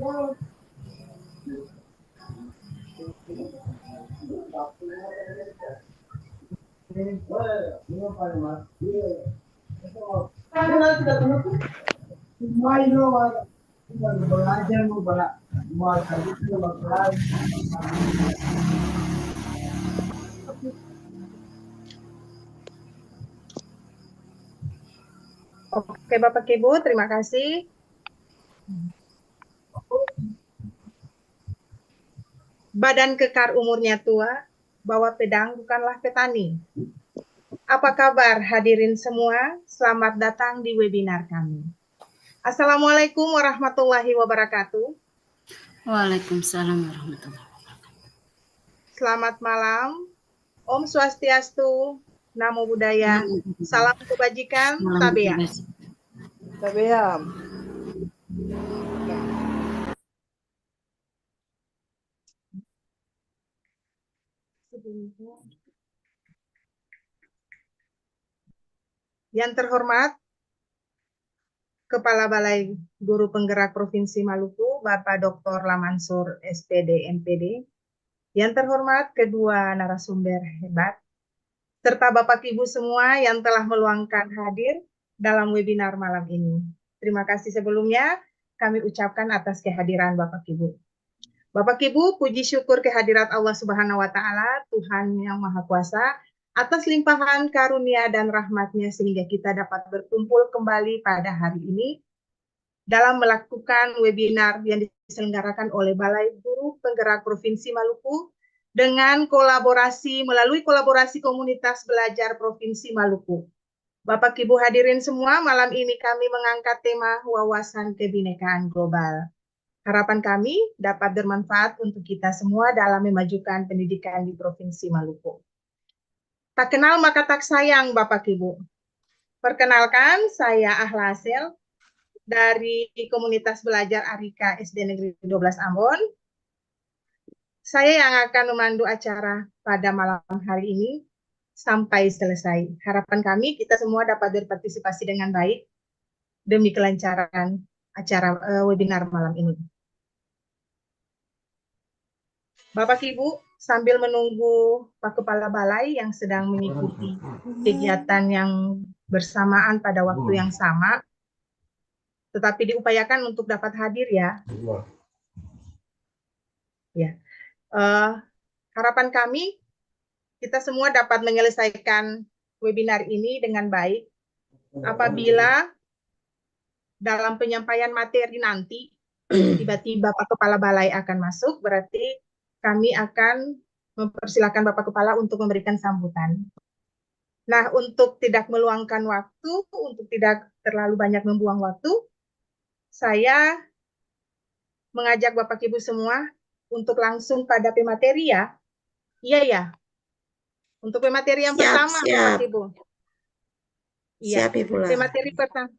Oke, Bapak Ibu, terima kasih. Badan kekar umurnya tua, bawa pedang bukanlah petani. Apa kabar hadirin semua? Selamat datang di webinar kami. Assalamualaikum warahmatullahi wabarakatuh. Waalaikumsalam warahmatullahi wabarakatuh. Selamat malam. Om Swastiastu, Namo Buddhaya, salam kebajikan, Tabea. Tabea. Yang terhormat, Kepala Balai Guru Penggerak Provinsi Maluku, Bapak Dr. Lamansur, SPD, MPD. Yang terhormat, kedua narasumber hebat, serta Bapak Ibu semua yang telah meluangkan hadir dalam webinar malam ini. Terima kasih sebelumnya kami ucapkan atas kehadiran Bapak Ibu. Bapak Ibu, puji syukur kehadirat Allah Subhanahu wa Ta'ala, Tuhan yang Maha Kuasa, atas limpahan karunia dan rahmat-Nya sehingga kita dapat berkumpul kembali pada hari ini dalam melakukan webinar yang diselenggarakan oleh Balai Guru Penggerak Provinsi Maluku dengan melalui kolaborasi komunitas belajar Provinsi Maluku. Bapak Ibu hadirin semua, malam ini kami mengangkat tema wawasan kebinekaan global. Harapan kami dapat bermanfaat untuk kita semua dalam memajukan pendidikan di Provinsi Maluku. Tak kenal maka tak sayang, Bapak Ibu. Perkenalkan, saya Ahlasel dari komunitas belajar Arika SD Negeri 12 Ambon. Saya yang akan memandu acara pada malam hari ini sampai selesai. Harapan kami kita semua dapat berpartisipasi dengan baik demi kelancaran acara webinar malam ini. Bapak Ibu, sambil menunggu Pak Kepala Balai yang sedang mengikuti kegiatan yang bersamaan pada waktu yang sama, tetapi diupayakan untuk dapat hadir ya. Ya, harapan kami kita semua dapat menyelesaikan webinar ini dengan baik. Apabila dalam penyampaian materi nanti tiba-tiba Pak Kepala Balai akan masuk, berarti kami akan mempersilahkan Bapak Kepala untuk memberikan sambutan. Nah, untuk tidak meluangkan waktu, untuk tidak terlalu banyak membuang waktu, saya mengajak Bapak Ibu semua untuk langsung pada pemateri ya. Iya ya. Untuk pemateri yang pertama, Bapak Ibu. Iya. Siap, Ibu. Pemateri pertama.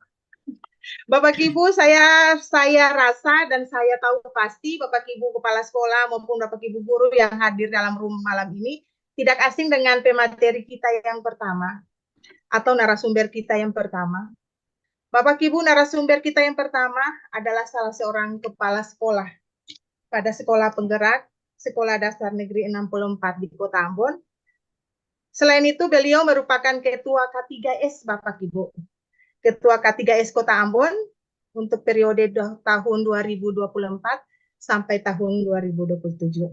Bapak Ibu, saya rasa dan saya tahu pasti Bapak Ibu kepala sekolah maupun Bapak Ibu guru yang hadir dalam room malam ini tidak asing dengan pemateri kita yang pertama atau narasumber kita yang pertama. Bapak Ibu, narasumber kita yang pertama adalah salah seorang kepala sekolah pada Sekolah Penggerak Sekolah Dasar Negeri 64 di Kota Ambon. Selain itu, beliau merupakan Ketua K3S, Bapak Ibu. Ketua K3S Kota Ambon untuk periode tahun 2024 sampai tahun 2027.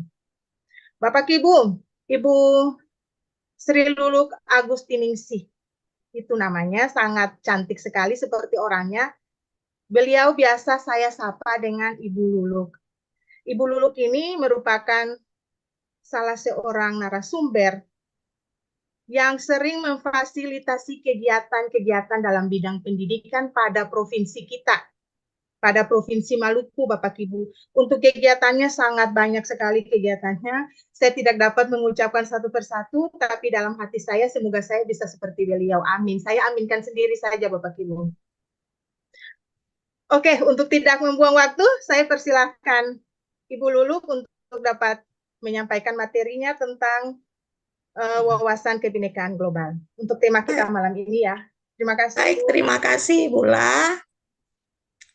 Bapak Ibu, Ibu Sri Luluk Agustiningsih, itu namanya, sangat cantik sekali seperti orangnya. Beliau biasa saya sapa dengan Ibu Luluk. Ibu Luluk ini merupakan salah seorang narasumber yang sering memfasilitasi kegiatan-kegiatan dalam bidang pendidikan pada provinsi kita, pada Provinsi Maluku, Bapak Ibu. Untuk kegiatannya sangat banyak sekali kegiatannya. Saya tidak dapat mengucapkan satu persatu, tapi dalam hati saya semoga saya bisa seperti beliau. Amin. Saya aminkan sendiri saja, Bapak Ibu. Oke, untuk tidak membuang waktu, saya persilahkan Ibu Luluk untuk dapat menyampaikan materinya tentang wawasan kebinekaan global untuk tema kita malam ini ya. Terima kasih. Baik, terima kasih Bula.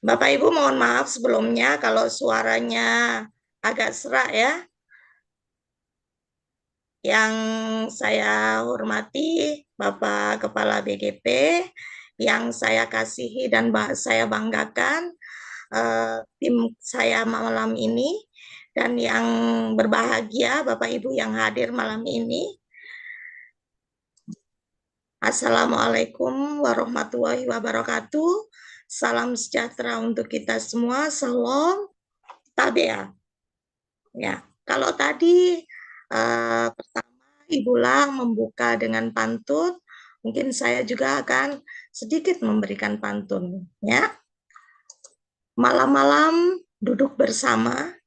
Bapak Ibu mohon maaf sebelumnya kalau suaranya agak serak ya. Yang saya hormati Bapak Kepala BGP, yang saya kasihi dan saya banggakan tim saya malam ini, dan yang berbahagia Bapak Ibu yang hadir malam ini. Assalamualaikum warahmatullahi wabarakatuh. Salam sejahtera untuk kita semua. Salam tabea. Ya, kalau tadi pertama Ibu Lang membuka dengan pantun, mungkin saya juga akan sedikit memberikan pantun. Ya, malam-malam duduk bersama,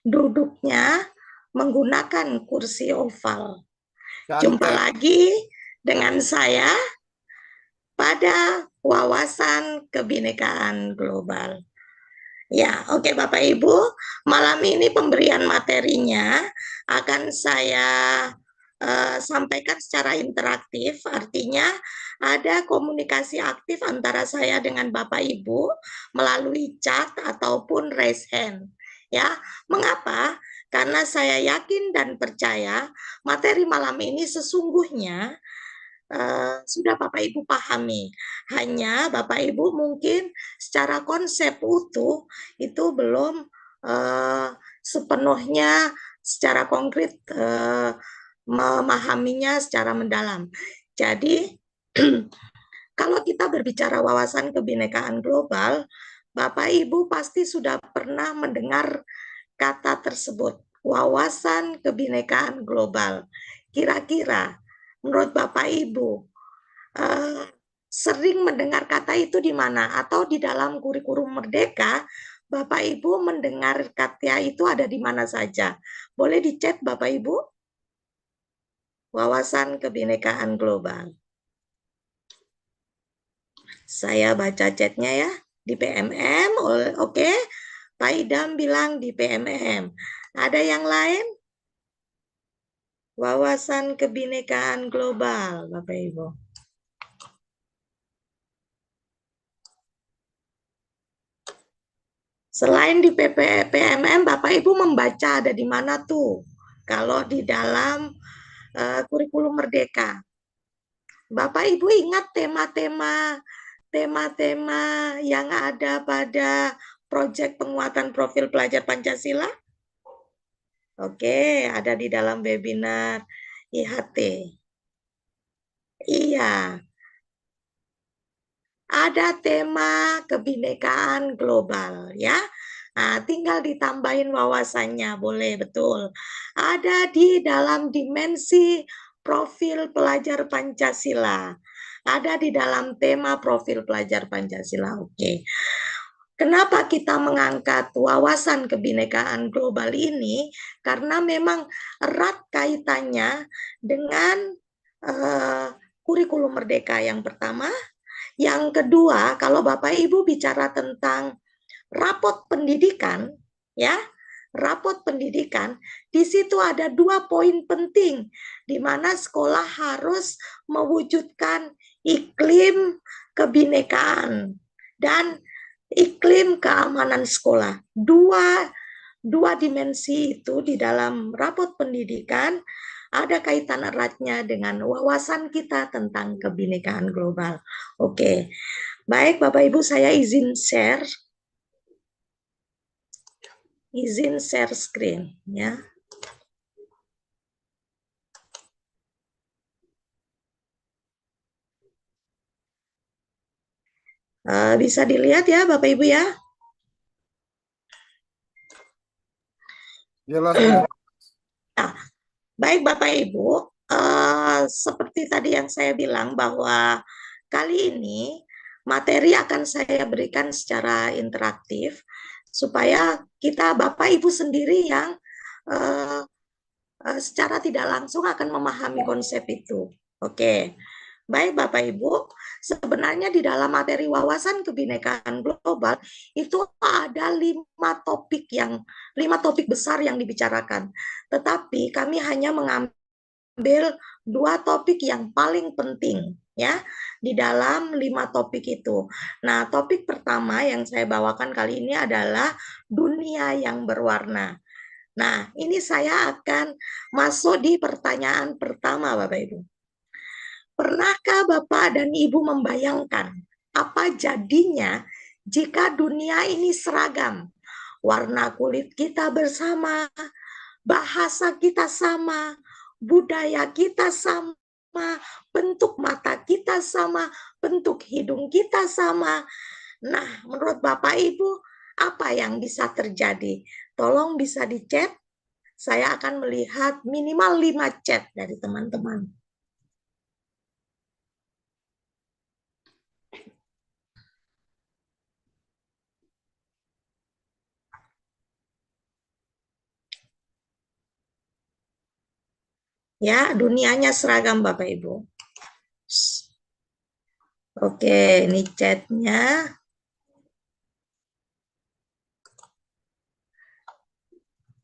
duduknya menggunakan kursi oval. Jumpa lagi dengan saya pada wawasan kebinekaan global. Ya, oke Bapak Ibu, malam ini pemberian materinya akan saya sampaikan secara interaktif, artinya ada komunikasi aktif antara saya dengan Bapak Ibu melalui chat ataupun raise hand. Ya, mengapa? Karena saya yakin dan percaya materi malam ini sesungguhnya sudah Bapak Ibu pahami. Hanya Bapak Ibu mungkin secara konsep utuh itu belum sepenuhnya secara konkret memahaminya secara mendalam. Jadi kalau kita berbicara wawasan kebinekaan global, Bapak Ibu pasti sudah pernah mendengar kata tersebut, wawasan kebinekaan global. Kira-kira menurut Bapak Ibu sering mendengar kata itu di mana? Atau di dalam kurikulum Merdeka, Bapak Ibu mendengar kata itu ada di mana saja? Boleh dicek Bapak Ibu? Wawasan kebinekaan global. Saya baca chatnya ya di PMM, oke. Pak Idam bilang di PMM. Ada yang lain? Wawasan kebinekaan global, Bapak Ibu. Selain di PMM, Bapak Ibu membaca ada di mana tuh? Kalau di dalam kurikulum Merdeka. Bapak Ibu ingat tema-tema yang ada pada proyek penguatan profil pelajar Pancasila? Oke, ada di dalam webinar IHT. Iya. Ada tema kebinekaan global ya. Nah, tinggal ditambahin wawasannya, boleh, betul. Ada di dalam dimensi profil pelajar Pancasila. Ada di dalam tema profil pelajar Pancasila. Oke. Kenapa kita mengangkat wawasan kebinekaan global ini? Karena memang erat kaitannya dengan kurikulum Merdeka yang pertama. Yang kedua, kalau Bapak Ibu bicara tentang rapot pendidikan, ya, rapot pendidikan, di situ ada 2 poin penting di mana sekolah harus mewujudkan iklim kebinekaan dan iklim keamanan sekolah. Dua dimensi itu di dalam rapot pendidikan ada kaitan eratnya dengan wawasan kita tentang kebinekaan global. Oke, baik Bapak Ibu, saya izin share screen ya. Bisa dilihat ya Bapak Ibu ya. Jelas. Nah, baik Bapak Ibu, seperti tadi yang saya bilang bahwa kali ini materi akan saya berikan secara interaktif supaya kita Bapak Ibu sendiri yang secara tidak langsung akan memahami konsep itu. Oke. Baik Bapak Ibu, sebenarnya di dalam materi wawasan kebinekaan global itu ada 5 topik besar yang dibicarakan. Tetapi kami hanya mengambil ambil 2 topik yang paling penting ya di dalam 5 topik itu. Nah, topik pertama yang saya bawakan kali ini adalah dunia yang berwarna. Nah, ini saya akan masuk di pertanyaan pertama, Bapak Ibu. Pernahkah Bapak dan Ibu membayangkan apa jadinya jika dunia ini seragam? Warna kulit kita bersama, bahasa kita sama, budaya kita sama, bentuk mata kita sama, bentuk hidung kita sama. Nah, menurut Bapak Ibu, apa yang bisa terjadi? Tolong bisa di-chat. Saya akan melihat minimal 5 chat dari teman-teman. Ya, dunianya seragam Bapak Ibu. Oke, ini chatnya.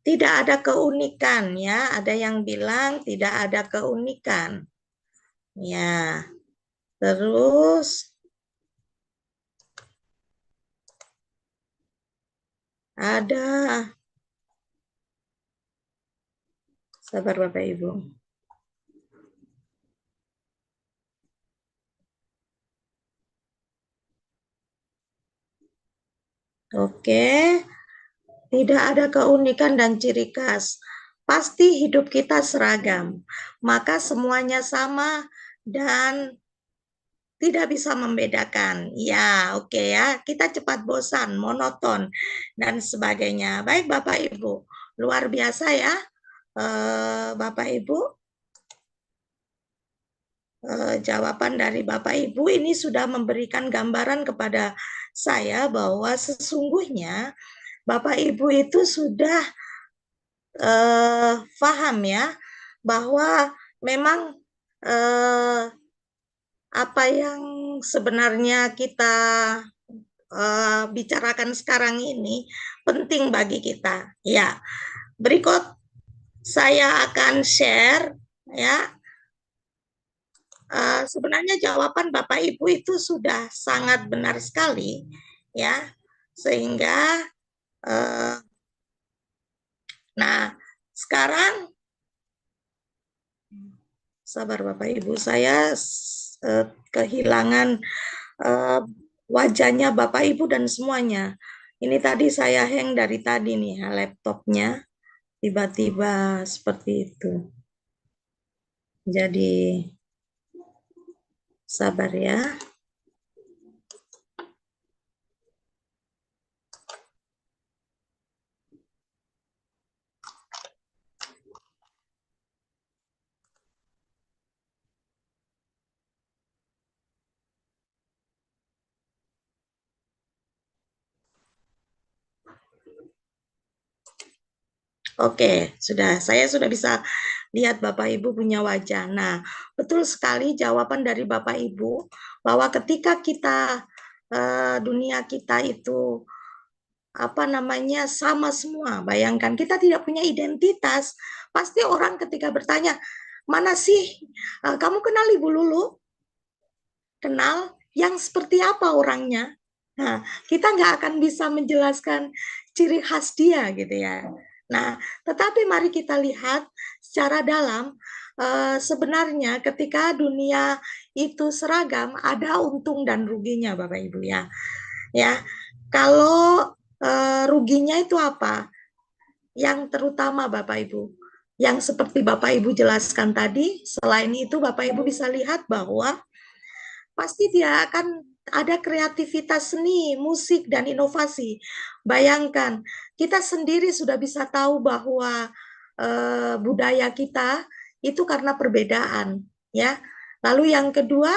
Tidak ada keunikan ya, ada yang bilang tidak ada keunikan. Ya. Terus ada, sabar Bapak Ibu. Oke, tidak ada keunikan dan ciri khas. Pasti hidup kita seragam, maka semuanya sama dan tidak bisa membedakan. Ya, oke ya. Kita cepat bosan, monoton, dan sebagainya. Baik Bapak Ibu, luar biasa ya. Bapak Ibu, jawaban dari Bapak Ibu ini sudah memberikan gambaran kepada saya bahwa sesungguhnya Bapak Ibu itu sudah paham ya bahwa memang apa yang sebenarnya kita bicarakan sekarang ini penting bagi kita. Ya, berikut saya akan share ya. Sebenarnya jawaban Bapak Ibu itu sudah sangat benar sekali ya, sehingga nah sekarang sabar Bapak Ibu, saya kehilangan wajahnya Bapak Ibu dan semuanya. Ini tadi saya hang dari tadi nih laptopnya, tiba-tiba seperti itu. Jadi sabar ya. Oke, saya sudah bisa lihat Bapak Ibu punya wajah. Nah, betul sekali jawaban dari Bapak Ibu bahwa ketika kita dunia kita itu apa namanya sama semua. Bayangkan kita tidak punya identitas, pasti orang ketika bertanya, "Mana sih kamu kenal Ibu Lulu?" Kenal yang seperti apa orangnya? Nah, kita nggak akan bisa menjelaskan ciri khas dia gitu ya. Nah, tetapi mari kita lihat secara dalam, sebenarnya ketika dunia itu seragam, ada untung dan ruginya Bapak Ibu ya. Ya, kalau ruginya itu apa? Yang terutama Bapak Ibu, yang seperti Bapak Ibu jelaskan tadi, selain itu Bapak Ibu bisa lihat bahwa pasti dia akan ada kreativitas seni, musik, dan inovasi. Bayangkan, kita sendiri sudah bisa tahu bahwa budaya kita itu karena perbedaan, ya. Lalu yang kedua,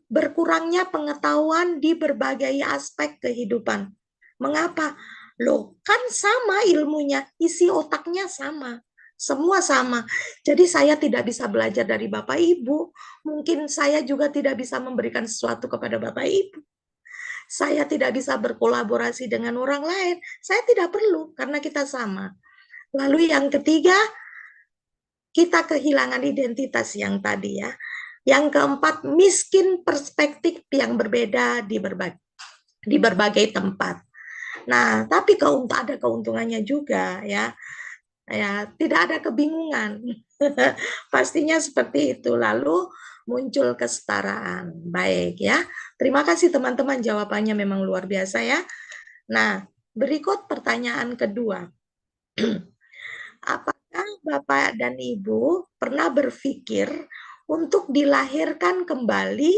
berkurangnya pengetahuan di berbagai aspek kehidupan. Mengapa? Loh, kan sama ilmunya, isi otaknya sama. Semua sama. Jadi saya tidak bisa belajar dari Bapak Ibu. Mungkin saya juga tidak bisa memberikan sesuatu kepada Bapak Ibu. Saya tidak bisa berkolaborasi dengan orang lain. Saya tidak perlu karena kita sama. Lalu yang ketiga, kita kehilangan identitas yang tadi ya. Yang keempat, miskin perspektif yang berbeda di berbagai tempat. Nah, tapi ada keuntungannya juga ya. Ya, tidak ada kebingungan. Pastinya seperti itu. Lalu muncul kesetaraan. Baik ya. Terima kasih teman-teman, jawabannya memang luar biasa ya. Nah, berikut pertanyaan kedua. Apakah Bapak dan Ibu pernah berpikir untuk dilahirkan kembali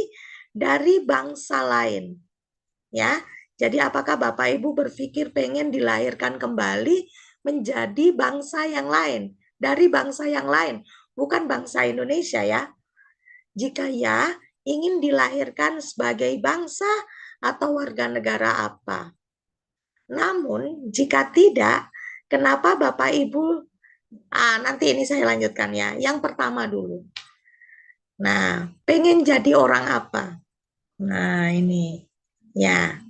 dari bangsa lain? Ya, jadi apakah Bapak Ibu berpikir pengen dilahirkan kembali menjadi bangsa yang lain, dari bangsa yang lain, bukan bangsa Indonesia ya? Jika ya, ingin dilahirkan sebagai bangsa atau warga negara apa? Namun, jika tidak, kenapa Bapak Ibu, nanti ini saya lanjutkan ya. Yang pertama dulu. Nah, pengen jadi orang apa? Nah, ini. Ya.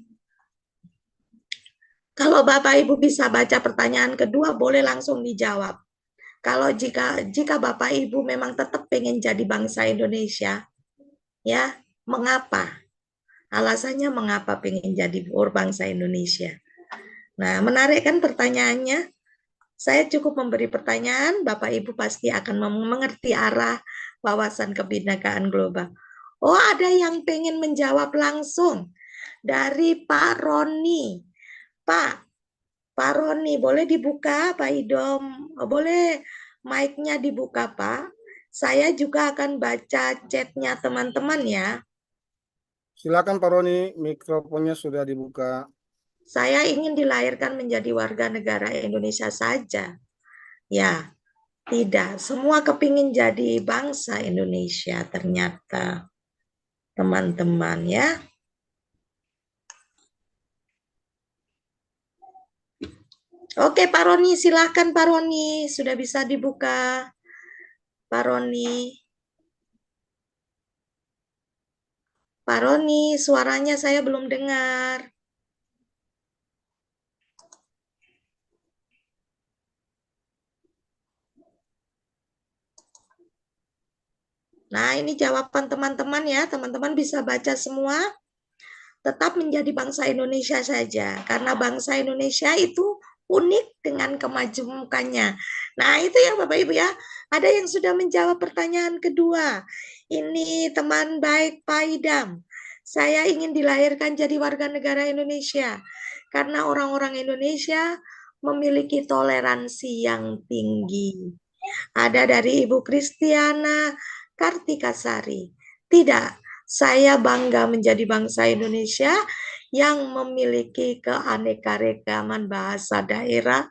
Kalau Bapak Ibu bisa baca pertanyaan kedua, boleh langsung dijawab. Kalau jika Bapak Ibu memang tetap pengen jadi bangsa Indonesia, ya, mengapa? Alasannya mengapa pengen jadi bangsa Indonesia? Nah, menarik kan pertanyaannya? Saya cukup memberi pertanyaan, Bapak Ibu pasti akan mengerti arah wawasan kebinekaan global. Oh, ada yang pengen menjawab langsung dari Pak Roni. Pak Roni, boleh dibuka, Pak Idom? Boleh mic-nya dibuka, Pak? Saya juga akan baca chat-nya teman-teman ya. Silakan Pak Roni, mikrofonnya sudah dibuka. Saya ingin dilahirkan menjadi warga negara Indonesia saja. Ya, tidak. Semua kepingin jadi bangsa Indonesia ternyata. Teman-teman ya. Oke Pak Roni, silahkan Pak Roni. Sudah bisa dibuka. Pak Roni. Pak Roni, suaranya saya belum dengar. Nah, ini jawaban teman-teman ya. Teman-teman bisa baca semua. Tetap menjadi bangsa Indonesia saja. Karena bangsa Indonesia itu unik dengan kemajemukannya. Nah, itu ya Bapak Ibu ya. Ada yang sudah menjawab pertanyaan kedua. Ini teman baik Pak Idam. Saya ingin dilahirkan jadi warga negara Indonesia. Karena orang-orang Indonesia memiliki toleransi yang tinggi. Ada dari Ibu Kristiana Kartikasari. Tidak, saya bangga menjadi bangsa Indonesia yang memiliki keanekaragaman bahasa daerah,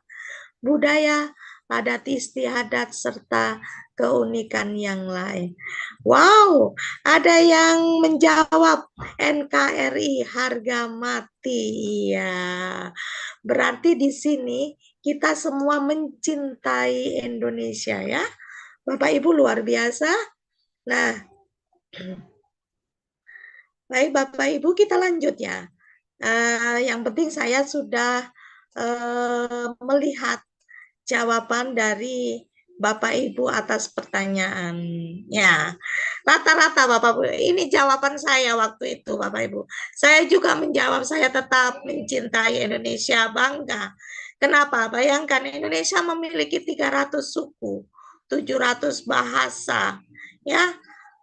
budaya, adat istiadat, serta keunikan yang lain. Wow, ada yang menjawab NKRI harga mati. Iya. Berarti di sini kita semua mencintai Indonesia ya. Bapak Ibu luar biasa. Nah, baik Bapak Ibu kita lanjut ya. Yang penting saya sudah melihat jawaban dari Bapak Ibu atas pertanyaannya. Rata-rata Bapak Ibu, ini jawaban saya waktu itu Bapak Ibu. Saya juga menjawab, saya tetap mencintai Indonesia, bangga. Kenapa? Bayangkan Indonesia memiliki 300 suku, 700 bahasa, ya,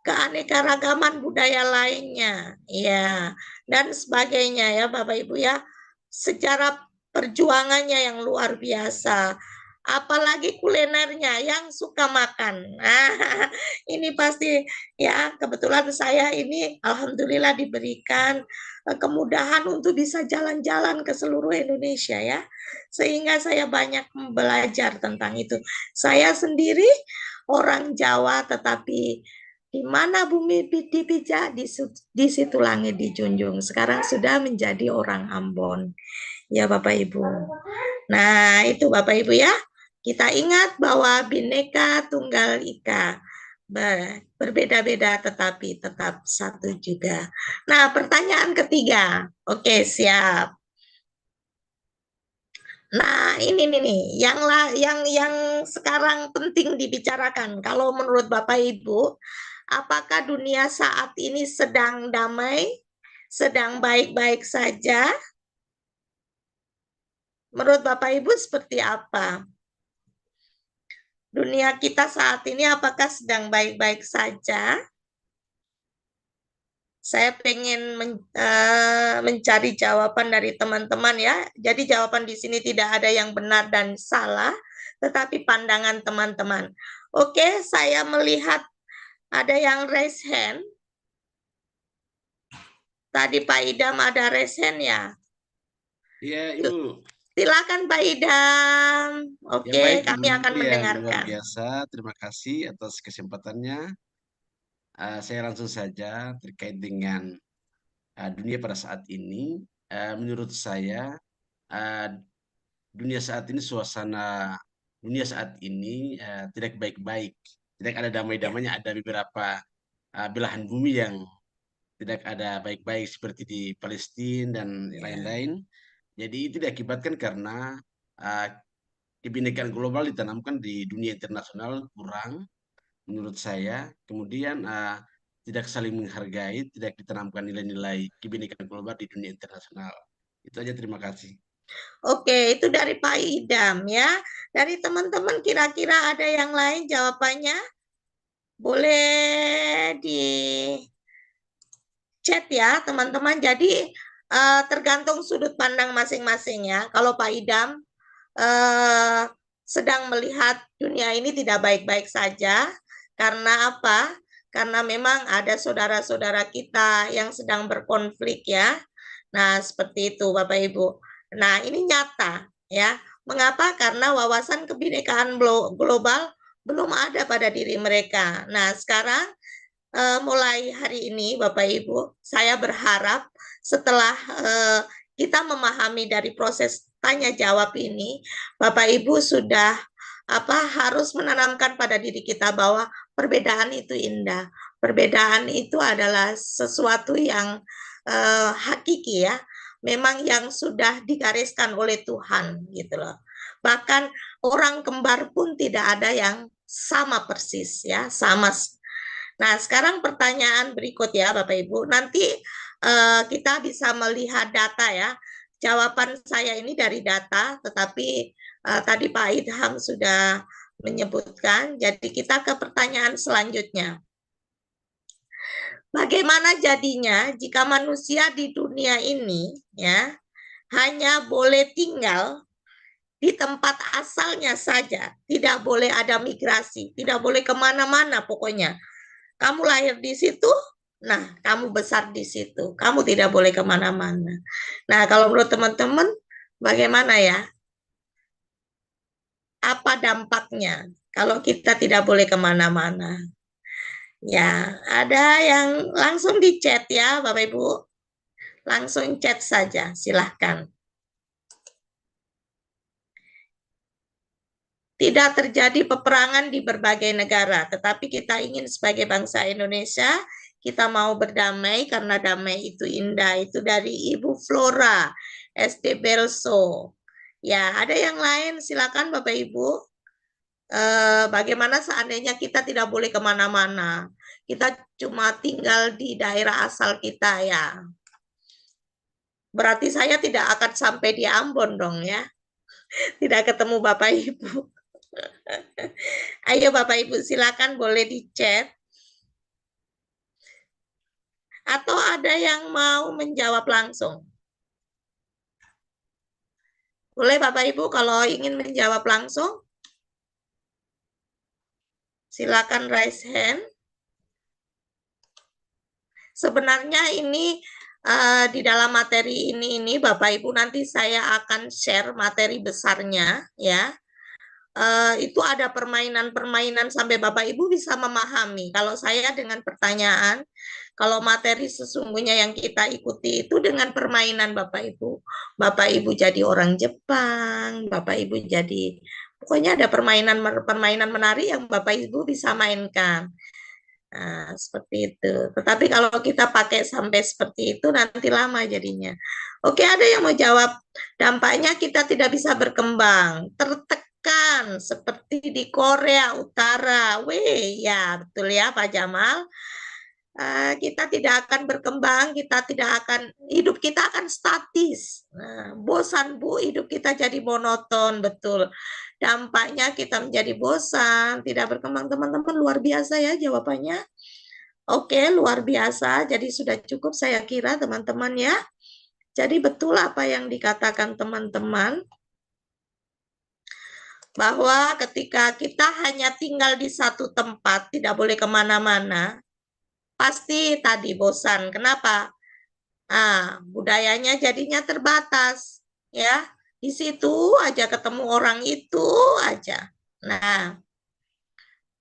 keanekaragaman budaya lainnya, ya, dan sebagainya ya Bapak Ibu ya. Secara perjuangannya yang luar biasa. Apalagi kulinernya yang suka makan. Nah, ini pasti ya kebetulan saya ini alhamdulillah diberikan kemudahan untuk bisa jalan-jalan ke seluruh Indonesia ya. Sehingga saya banyak belajar tentang itu. Saya sendiri orang Jawa tetapi di mana bumi dipijak, di situ langit dijunjung. Sekarang sudah menjadi orang Ambon. Ya Bapak Ibu. Nah, itu Bapak Ibu ya. Kita ingat bahwa Bhinneka Tunggal Ika. Berbeda-beda tetapi tetap satu juga. Nah, pertanyaan ketiga. Oke, siap. Nah, ini nih yang yang sekarang penting dibicarakan. Kalau menurut Bapak Ibu, apakah dunia saat ini sedang damai, sedang baik-baik saja? Menurut Bapak Ibu seperti apa? Dunia kita saat ini apakah sedang baik-baik saja? Saya pengen mencari jawaban dari teman-teman ya. Jadi jawaban di sini tidak ada yang benar dan salah, tetapi pandangan teman-teman. Oke, saya melihat ada yang raise hand. Tadi Pak Idam ada raise hand ya? Iya, Ibu. Silakan Pak Idam. Oke, Ya, baik, kami Ibu akan yang mendengarkan. luar biasa. Terima kasih atas kesempatannya. Saya langsung saja terkait dengan dunia pada saat ini. Menurut saya, dunia saat ini, suasana dunia saat ini tidak baik-baik. Tidak ada damai-damainya, ada beberapa belahan bumi yang tidak ada baik-baik seperti di Palestina dan lain-lain. Jadi itu diakibatkan karena kebinekaan global ditanamkan di dunia internasional kurang, menurut saya. Kemudian tidak saling menghargai, tidak ditanamkan nilai-nilai kebinekaan global di dunia internasional. Itu aja, terima kasih. Oke, itu dari Pak Idam ya. Dari teman-teman kira-kira ada yang lain jawabannya? Boleh di chat ya teman-teman. Jadi tergantung sudut pandang masing-masing ya. Kalau Pak Idam sedang melihat dunia ini tidak baik-baik saja. Karena apa? Karena memang ada saudara-saudara kita yang sedang berkonflik ya. Nah, seperti itu Bapak Ibu. Nah, ini nyata ya. Mengapa? Karena wawasan kebinekaan global belum ada pada diri mereka. Nah, sekarang mulai hari ini Bapak Ibu, saya berharap setelah kita memahami dari proses tanya jawab ini, Bapak Ibu sudah harus menanamkan pada diri kita bahwa perbedaan itu indah. Perbedaan itu adalah sesuatu yang hakiki ya, memang yang sudah digariskan oleh Tuhan gitu loh. Bahkan orang kembar pun tidak ada yang sama persis ya, sama. Nah, sekarang pertanyaan berikut ya Bapak Ibu. Nanti kita bisa melihat data ya. Jawaban saya ini dari data, tetapi tadi Pak Idham sudah menyebutkan. Jadi kita ke pertanyaan selanjutnya. Bagaimana jadinya jika manusia di dunia ini ya hanya boleh tinggal di tempat asalnya saja, tidak boleh ada migrasi, tidak boleh kemana-mana pokoknya. Kamu lahir di situ, nah kamu besar di situ, kamu tidak boleh kemana-mana. Nah kalau menurut teman-teman bagaimana ya? Apa dampaknya kalau kita tidak boleh kemana-mana? Ya, ada yang langsung di chat ya Bapak Ibu. Langsung chat saja, silahkan. Tidak terjadi peperangan di berbagai negara, tetapi kita ingin sebagai bangsa Indonesia, kita mau berdamai karena damai itu indah. Itu dari Ibu Flora, SD Belso. Ya, ada yang lain, silakan Bapak Ibu. Bagaimana seandainya kita tidak boleh kemana-mana, kita cuma tinggal di daerah asal kita ya. Berarti saya tidak akan sampai di Ambon dong ya, tidak ketemu Bapak Ibu. Ayo Bapak Ibu silakan boleh di chat. Atau ada yang mau menjawab langsung? Boleh Bapak Ibu kalau ingin menjawab langsung? Silakan raise hand. Sebenarnya ini di dalam materi ini Bapak Ibu nanti saya akan share materi besarnya ya. Itu ada permainan-permainan sampai Bapak Ibu bisa memahami. Kalau saya dengan pertanyaan, kalau materi sesungguhnya yang kita ikuti itu dengan permainan Bapak Ibu. Bapak Ibu jadi orang Jepang, Bapak Ibu jadi, pokoknya ada permainan menarik yang Bapak Ibu bisa mainkan. Nah, seperti itu. Tetapi kalau kita pakai sampai seperti itu nanti lama jadinya. Oke, ada yang mau jawab? Dampaknya kita tidak bisa berkembang, tertekan Selatan seperti di Korea Utara. Weh, ya betul ya Pak Jamal. Kita tidak akan berkembang, hidup kita akan statis. Nah, bosan Bu, hidup kita jadi monoton, betul. Dampaknya kita menjadi bosan, tidak berkembang. Teman-teman luar biasa ya jawabannya. Oke, luar biasa. Jadi sudah cukup saya kira teman-teman ya. Jadi betul apa yang dikatakan teman-teman, bahwa ketika kita hanya tinggal di satu tempat, tidak boleh kemana-mana, pasti tadi bosan. Kenapa? Budayanya jadinya terbatas, ya. Di situ aja ketemu orang itu aja. Nah,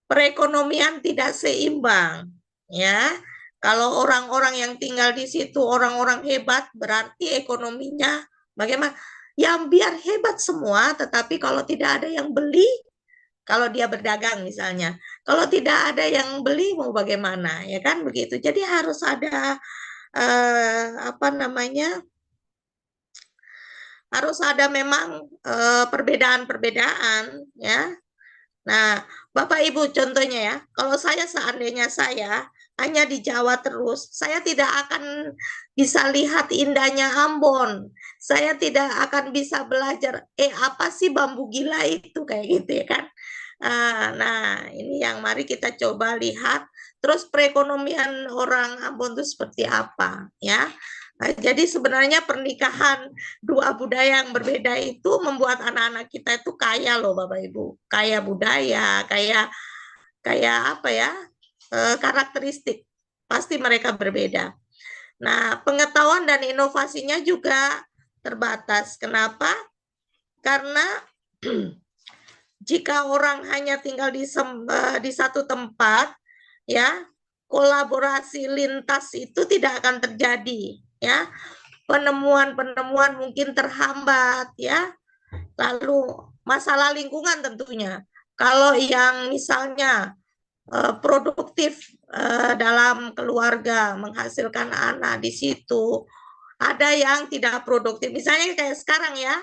perekonomian tidak seimbang, ya. Kalau orang-orang yang tinggal di situ orang-orang hebat, berarti ekonominya bagaimana? Yang biar hebat semua, tetapi kalau tidak ada yang beli, kalau dia berdagang misalnya, kalau tidak ada yang beli mau bagaimana, ya kan begitu. Jadi harus ada harus ada memang perbedaan-perbedaan ya. Nah, Bapak Ibu contohnya ya, kalau seandainya saya hanya di Jawa terus, saya tidak akan bisa lihat indahnya Ambon. Saya tidak akan bisa belajar, apa sih bambu gila itu, kayak gitu ya kan. Nah, ini yang mari kita coba lihat, terus perekonomian orang Ambon itu seperti apa ya. Jadi sebenarnya pernikahan dua budaya yang berbeda itu membuat anak-anak kita itu kaya loh Bapak Ibu, kaya budaya, kaya apa ya, karakteristik, pasti mereka berbeda. Nah, pengetahuan dan inovasinya juga terbatas. Kenapa? Karena jika orang hanya tinggal di satu tempat, ya, kolaborasi lintas itu tidak akan terjadi, ya. Penemuan-penemuan mungkin terhambat, ya. Lalu masalah lingkungan tentunya. Kalau yang misalnya produktif dalam keluarga menghasilkan anak di situ, ada yang tidak produktif. Misalnya kayak sekarang ya,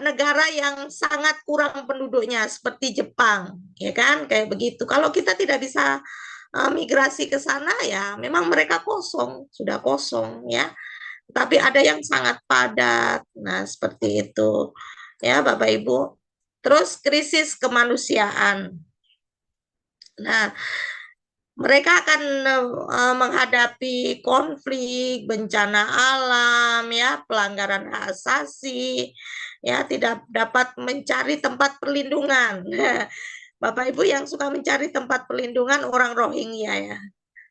negara yang sangat kurang penduduknya seperti Jepang, ya kan, kayak begitu. Kalau kita tidak bisa migrasi ke sana ya, memang mereka sudah kosong ya. Tapi ada yang sangat padat. Nah, seperti itu. Ya, Bapak Ibu. Terus krisis kemanusiaan. Nah, mereka akan menghadapi konflik, bencana alam, ya, pelanggaran hak asasi, ya, tidak dapat mencari tempat perlindungan. Bapak Ibu yang suka mencari tempat perlindungan orang Rohingya ya,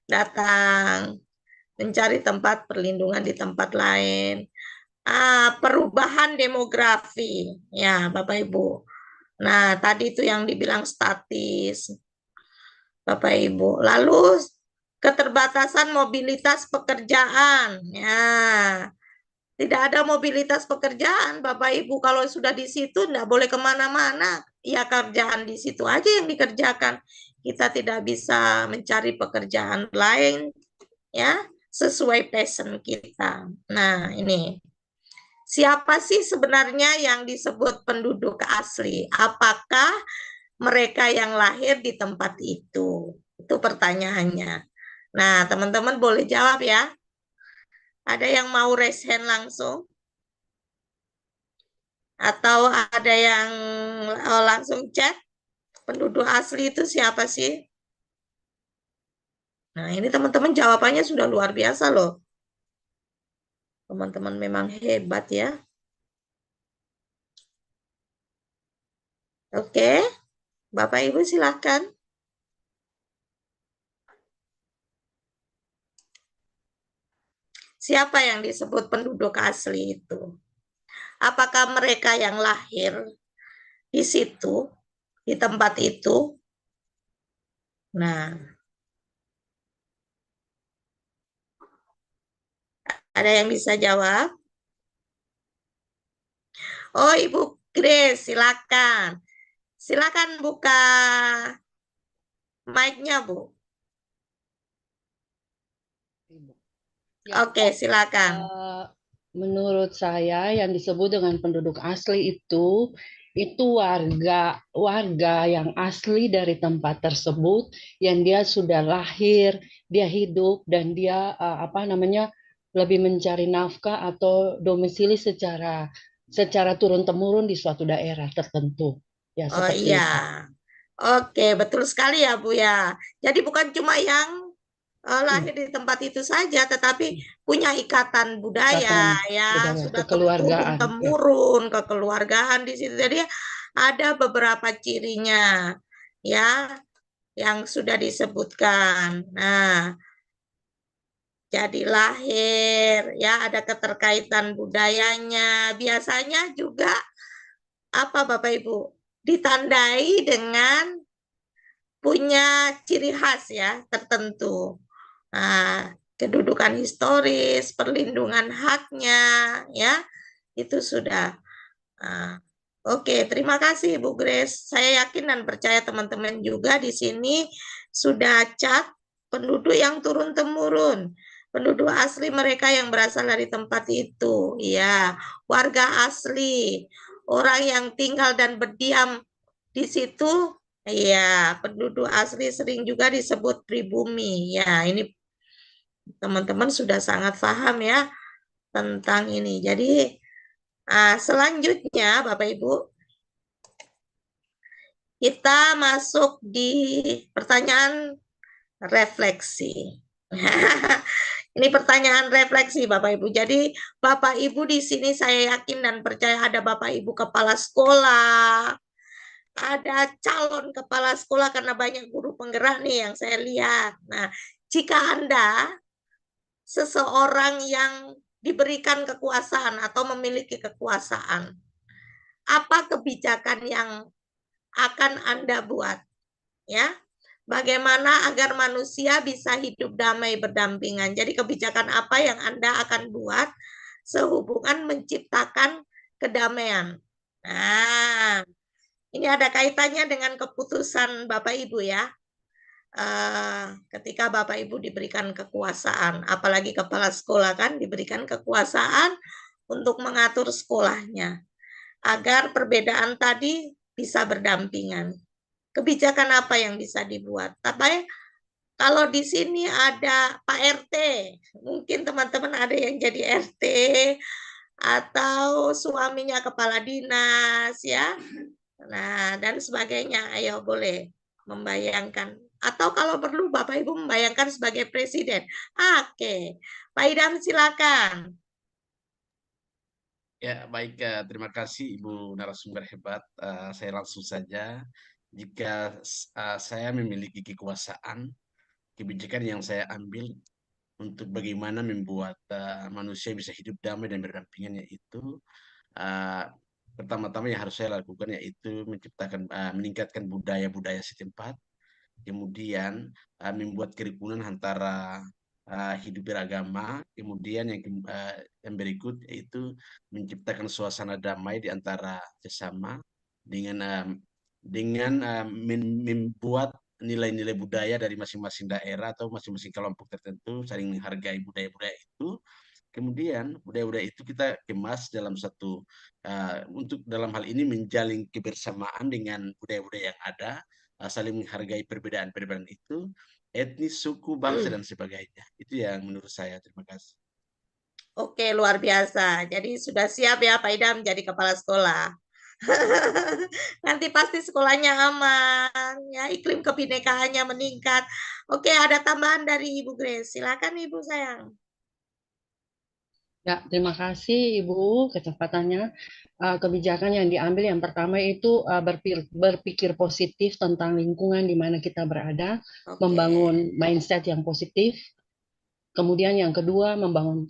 datang mencari tempat perlindungan di tempat lain. Perubahan demografi, ya Bapak Ibu. Nah, tadi itu yang dibilang statis, Bapak Ibu. Lalu keterbatasan mobilitas pekerjaan, ya. Tidak ada mobilitas pekerjaan, Bapak Ibu. Kalau sudah di situ, tidak boleh kemana-mana. Ya kerjaan di situ aja yang dikerjakan. Kita tidak bisa mencari pekerjaan lain, ya, sesuai passion kita. Nah, ini. Siapa sih sebenarnya yang disebut penduduk asli? Apakah mereka yang lahir di tempat itu? Itu pertanyaannya. Nah, teman-teman boleh jawab ya. Ada yang mau raise hand langsung? Atau ada yang langsung chat? Penduduk asli itu siapa sih? Nah, ini teman-teman jawabannya sudah luar biasa loh. Teman-teman memang hebat ya. Oke, Bapak Ibu silakan. Siapa yang disebut penduduk asli itu? Apakah mereka yang lahir di situ, di tempat itu? Nah, ada yang bisa jawab? Oh, Ibu Grace, silakan. Silakan buka mic-nya, Bu. Ya, Oke, silakan. menurut saya yang disebut dengan penduduk asli itu itu warga yang asli dari tempat tersebut, yang dia sudah lahir, dia hidup, dan dia lebih mencari nafkah atau domisili secara turun temurun di suatu daerah tertentu, ya Oh seperti iya, itu. oke, betul sekali ya Bu ya. Jadi bukan cuma yang lahir di tempat itu saja, tetapi punya ikatan budaya ya, budaya, sudah turun kekeluargaan, ya. temurun, kekeluargaan di situ. Jadi ada beberapa cirinya ya yang sudah disebutkan. Nah, jadi lahir ya, ada keterkaitan budayanya. Biasanya juga apa Bapak Ibu? Ditandai dengan punya ciri khas ya tertentu. Nah, kedudukan historis, perlindungan haknya, ya itu sudah. Nah, oke, terima kasih Bu Grace. Saya yakin dan percaya teman-teman juga di sini sudah cat penduduk yang turun temurun, penduduk asli mereka yang berasal dari tempat itu, ya, warga asli, orang yang tinggal dan berdiam di situ. Iya, penduduk asli sering juga disebut pribumi. Ya, ini teman-teman sudah sangat paham ya tentang ini. Jadi, selanjutnya Bapak Ibu, kita masuk di pertanyaan refleksi. Ini pertanyaan refleksi Bapak Ibu. Jadi, Bapak Ibu di sini saya yakin dan percaya ada Bapak Ibu kepala sekolah, ada calon kepala sekolah karena banyak guru penggerak nih yang saya lihat. Nah, jika Anda seseorang yang diberikan kekuasaan atau memiliki kekuasaan, apa kebijakan yang akan Anda buat? Ya, bagaimana agar manusia bisa hidup damai berdampingan? Jadi kebijakan apa yang Anda akan buat sehubungan menciptakan kedamaian? Nah, ini ada kaitannya dengan keputusan Bapak Ibu ya. Ketika Bapak Ibu diberikan kekuasaan, apalagi kepala sekolah kan diberikan kekuasaan untuk mengatur sekolahnya agar perbedaan tadi bisa berdampingan. Kebijakan apa yang bisa dibuat? Tapi kalau di sini ada Pak RT, mungkin teman-teman ada yang jadi RT atau suaminya kepala dinas ya. Nah, dan sebagainya. Ayo boleh membayangkan. Atau kalau perlu Bapak Ibu membayangkan sebagai presiden. Oke, Pak Idam silakan. Ya, baik. Terima kasih Ibu narasumber hebat. Saya langsung saja. Jika saya memiliki kekuasaan, kebijakan yang saya ambil untuk bagaimana membuat manusia bisa hidup damai dan berdampingan, yaitu pertama-tama yang harus saya lakukan yaitu menciptakan meningkatkan budaya-budaya setempat, kemudian membuat kerukunan antara hidup beragama, kemudian yang berikut yaitu menciptakan suasana damai di antara sesama dengan membuat nilai-nilai budaya dari masing-masing daerah atau masing-masing kelompok tertentu saling menghargai budaya-budaya itu. Kemudian budaya-budaya itu kita kemas dalam satu untuk dalam hal ini menjalin kebersamaan dengan budaya-budaya yang ada, saling menghargai perbedaan-perbedaan itu, etnis, suku, bangsa dan sebagainya. Itu yang menurut saya. Terima kasih. Oke, luar biasa. Jadi sudah siap ya Pak Idam jadi kepala sekolah. Nanti pasti sekolahnya aman, ya iklim kebinekaannya meningkat. Oke, ada tambahan dari Ibu Grace. Silakan Ibu sayang. Ya, terima kasih Ibu kecepatannya. Kebijakan yang diambil yang pertama itu berpikir positif tentang lingkungan di mana kita berada, membangun mindset yang positif. Kemudian yang kedua membangun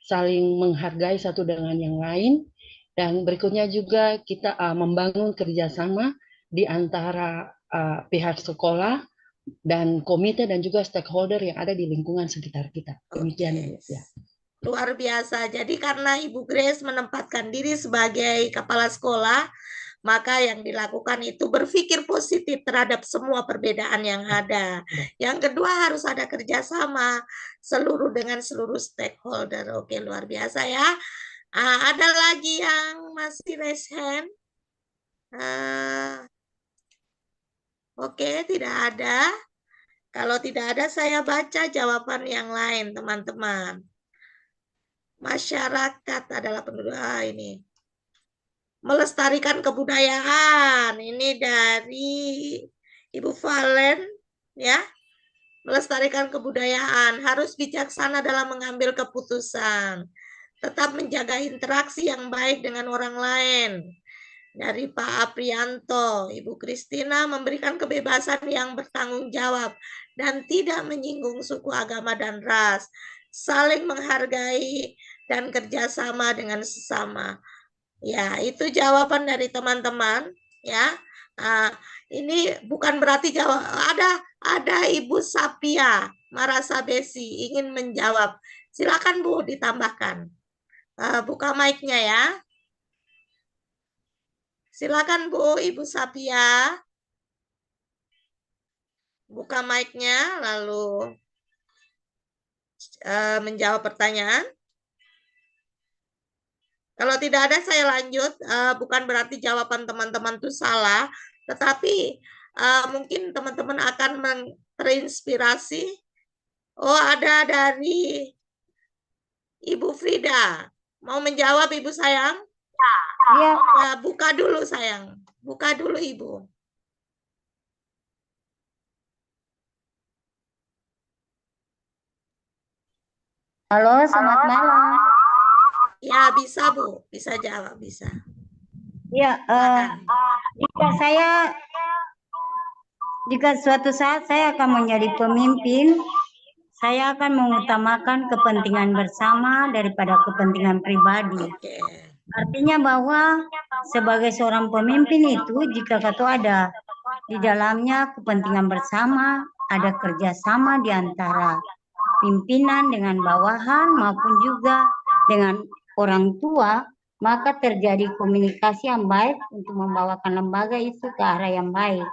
saling menghargai satu dengan yang lain. Dan berikutnya juga kita membangun kerjasama di antara pihak sekolah dan komite dan juga stakeholder yang ada di lingkungan sekitar kita. Demikian ya. Luar biasa. Jadi karena Ibu Grace menempatkan diri sebagai kepala sekolah, maka yang dilakukan itu berpikir positif terhadap semua perbedaan yang ada. Yang kedua harus ada kerjasama dengan seluruh stakeholder. Oke, luar biasa ya. Ada lagi yang masih raise hand? Oke, tidak ada. Kalau tidak ada, saya baca jawaban yang lain, teman-teman. Masyarakat adalah penduduk. Ini. Melestarikan kebudayaan. Ini dari Ibu Valen, ya. Melestarikan kebudayaan. Harus bijaksana dalam mengambil keputusan. Tetap menjaga interaksi yang baik dengan orang lain. Dari Pak Aprianto, Ibu Kristina memberikan kebebasan yang bertanggung jawab dan tidak menyinggung suku, agama, dan ras, saling menghargai dan kerjasama dengan sesama. Ya, itu jawaban dari teman-teman. Ya, ini bukan berarti jawab. Ada Ibu Sapia Marasabesi ingin menjawab. Silakan Bu, ditambahkan. Buka mic-nya ya. Silakan Bu, Ibu Sapia. Buka mic-nya, lalu menjawab pertanyaan. Kalau tidak ada, saya lanjut. Bukan berarti jawaban teman-teman itu salah, tetapi mungkin teman-teman akan terinspirasi. Oh, ada dari Ibu Frida. Mau menjawab, Ibu sayang? Iya. Buka dulu, sayang. Buka dulu, Ibu. Halo, selamat malam. Ya, bisa Bu. Bisa jawab, bisa. Ya, jika suatu saat saya akan menjadi pemimpin, saya akan mengutamakan kepentingan bersama daripada kepentingan pribadi. Artinya bahwa sebagai seorang pemimpin itu, jika kata ada di dalamnya kepentingan bersama, ada kerjasama di antara pimpinan dengan bawahan maupun juga dengan orang tua, maka terjadi komunikasi yang baik untuk membawakan lembaga itu ke arah yang baik,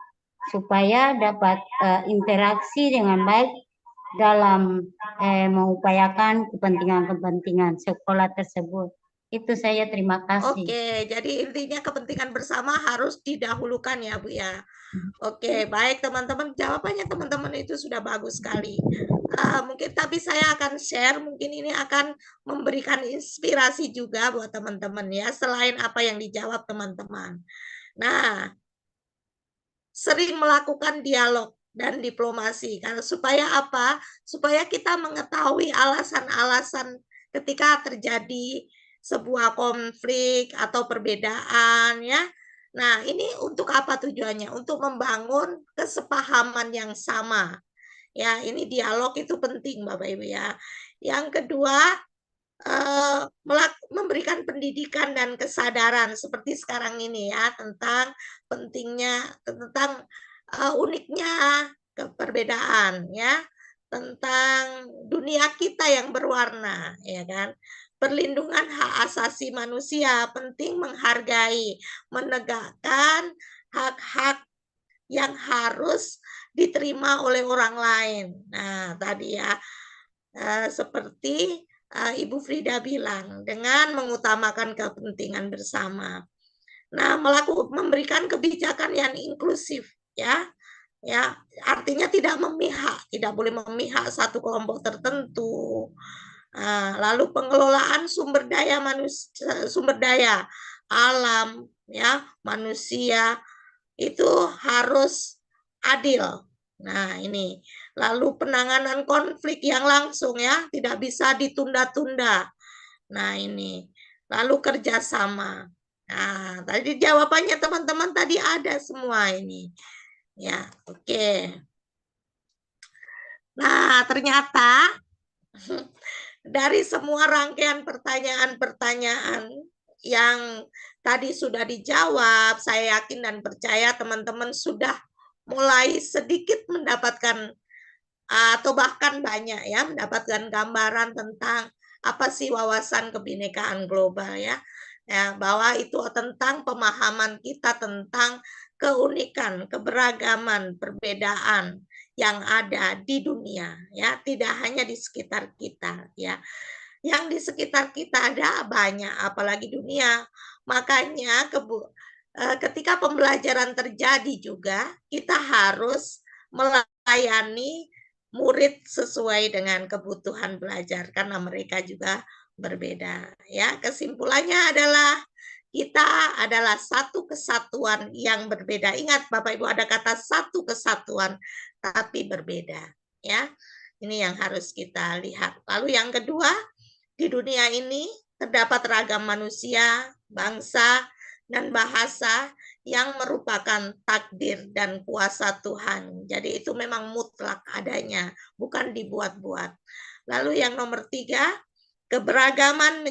supaya dapat interaksi dengan baik dalam mengupayakan kepentingan-kepentingan sekolah tersebut. Itu saya, terima kasih. Oke, jadi intinya kepentingan bersama harus didahulukan ya Bu ya. Oke, baik teman-teman, jawabannya teman-teman itu sudah bagus sekali. Mungkin tapi saya akan share, mungkin ini akan memberikan inspirasi juga buat teman-teman ya, selain apa yang dijawab teman-teman. Nah, sering melakukan dialog dan diplomasi, karena supaya apa? Supaya kita mengetahui alasan-alasan ketika terjadi sebuah konflik atau perbedaan ya. Nah, ini untuk apa tujuannya? Untuk membangun kesepahaman yang sama. Ya, ini dialog itu penting Bapak Ibu ya. Yang kedua, memberikan pendidikan dan kesadaran seperti sekarang ini ya, tentang pentingnya, tentang uniknya perbedaan ya, tentang dunia kita yang berwarna ya kan. Perlindungan hak asasi manusia, penting menghargai, menegakkan hak-hak yang harus diterima oleh orang lain. Nah, tadi ya, seperti Ibu Frida bilang, dengan mengutamakan kepentingan bersama. Nah, memberikan kebijakan yang inklusif, ya, artinya tidak memihak, tidak boleh memihak satu kelompok tertentu. Lalu pengelolaan sumber daya alam, ya, manusia itu harus adil. Nah, ini. Lalu penanganan konflik yang langsung ya, tidak bisa ditunda-tunda. Nah, ini. Lalu kerjasama. Nah, tadi jawabannya teman-teman tadi ada semua ini. Ya, oke. Nah, ternyata dari semua rangkaian pertanyaan-pertanyaan yang tadi sudah dijawab, saya yakin dan percaya teman-teman sudah mulai sedikit mendapatkan atau bahkan banyak ya mendapatkan gambaran tentang apa sih wawasan kebinekaan global ya. Ya, bahwa itu tentang pemahaman kita tentang keunikan, keberagaman, perbedaan yang ada di dunia ya, tidak hanya di sekitar kita ya. Yang di sekitar kita ada banyak, apalagi dunia. Makanya ketika pembelajaran terjadi juga, kita harus melayani murid sesuai dengan kebutuhan belajar karena mereka juga berbeda. Ya, kesimpulannya adalah kita adalah satu kesatuan yang berbeda. Ingat Bapak Ibu, ada kata satu kesatuan tapi berbeda, ya. Ini yang harus kita lihat. Lalu yang kedua, di dunia ini terdapat ragam manusia, bangsa, dan bahasa yang merupakan takdir dan kuasa Tuhan. Jadi itu memang mutlak adanya, bukan dibuat-buat. Lalu yang nomor 3, keberagaman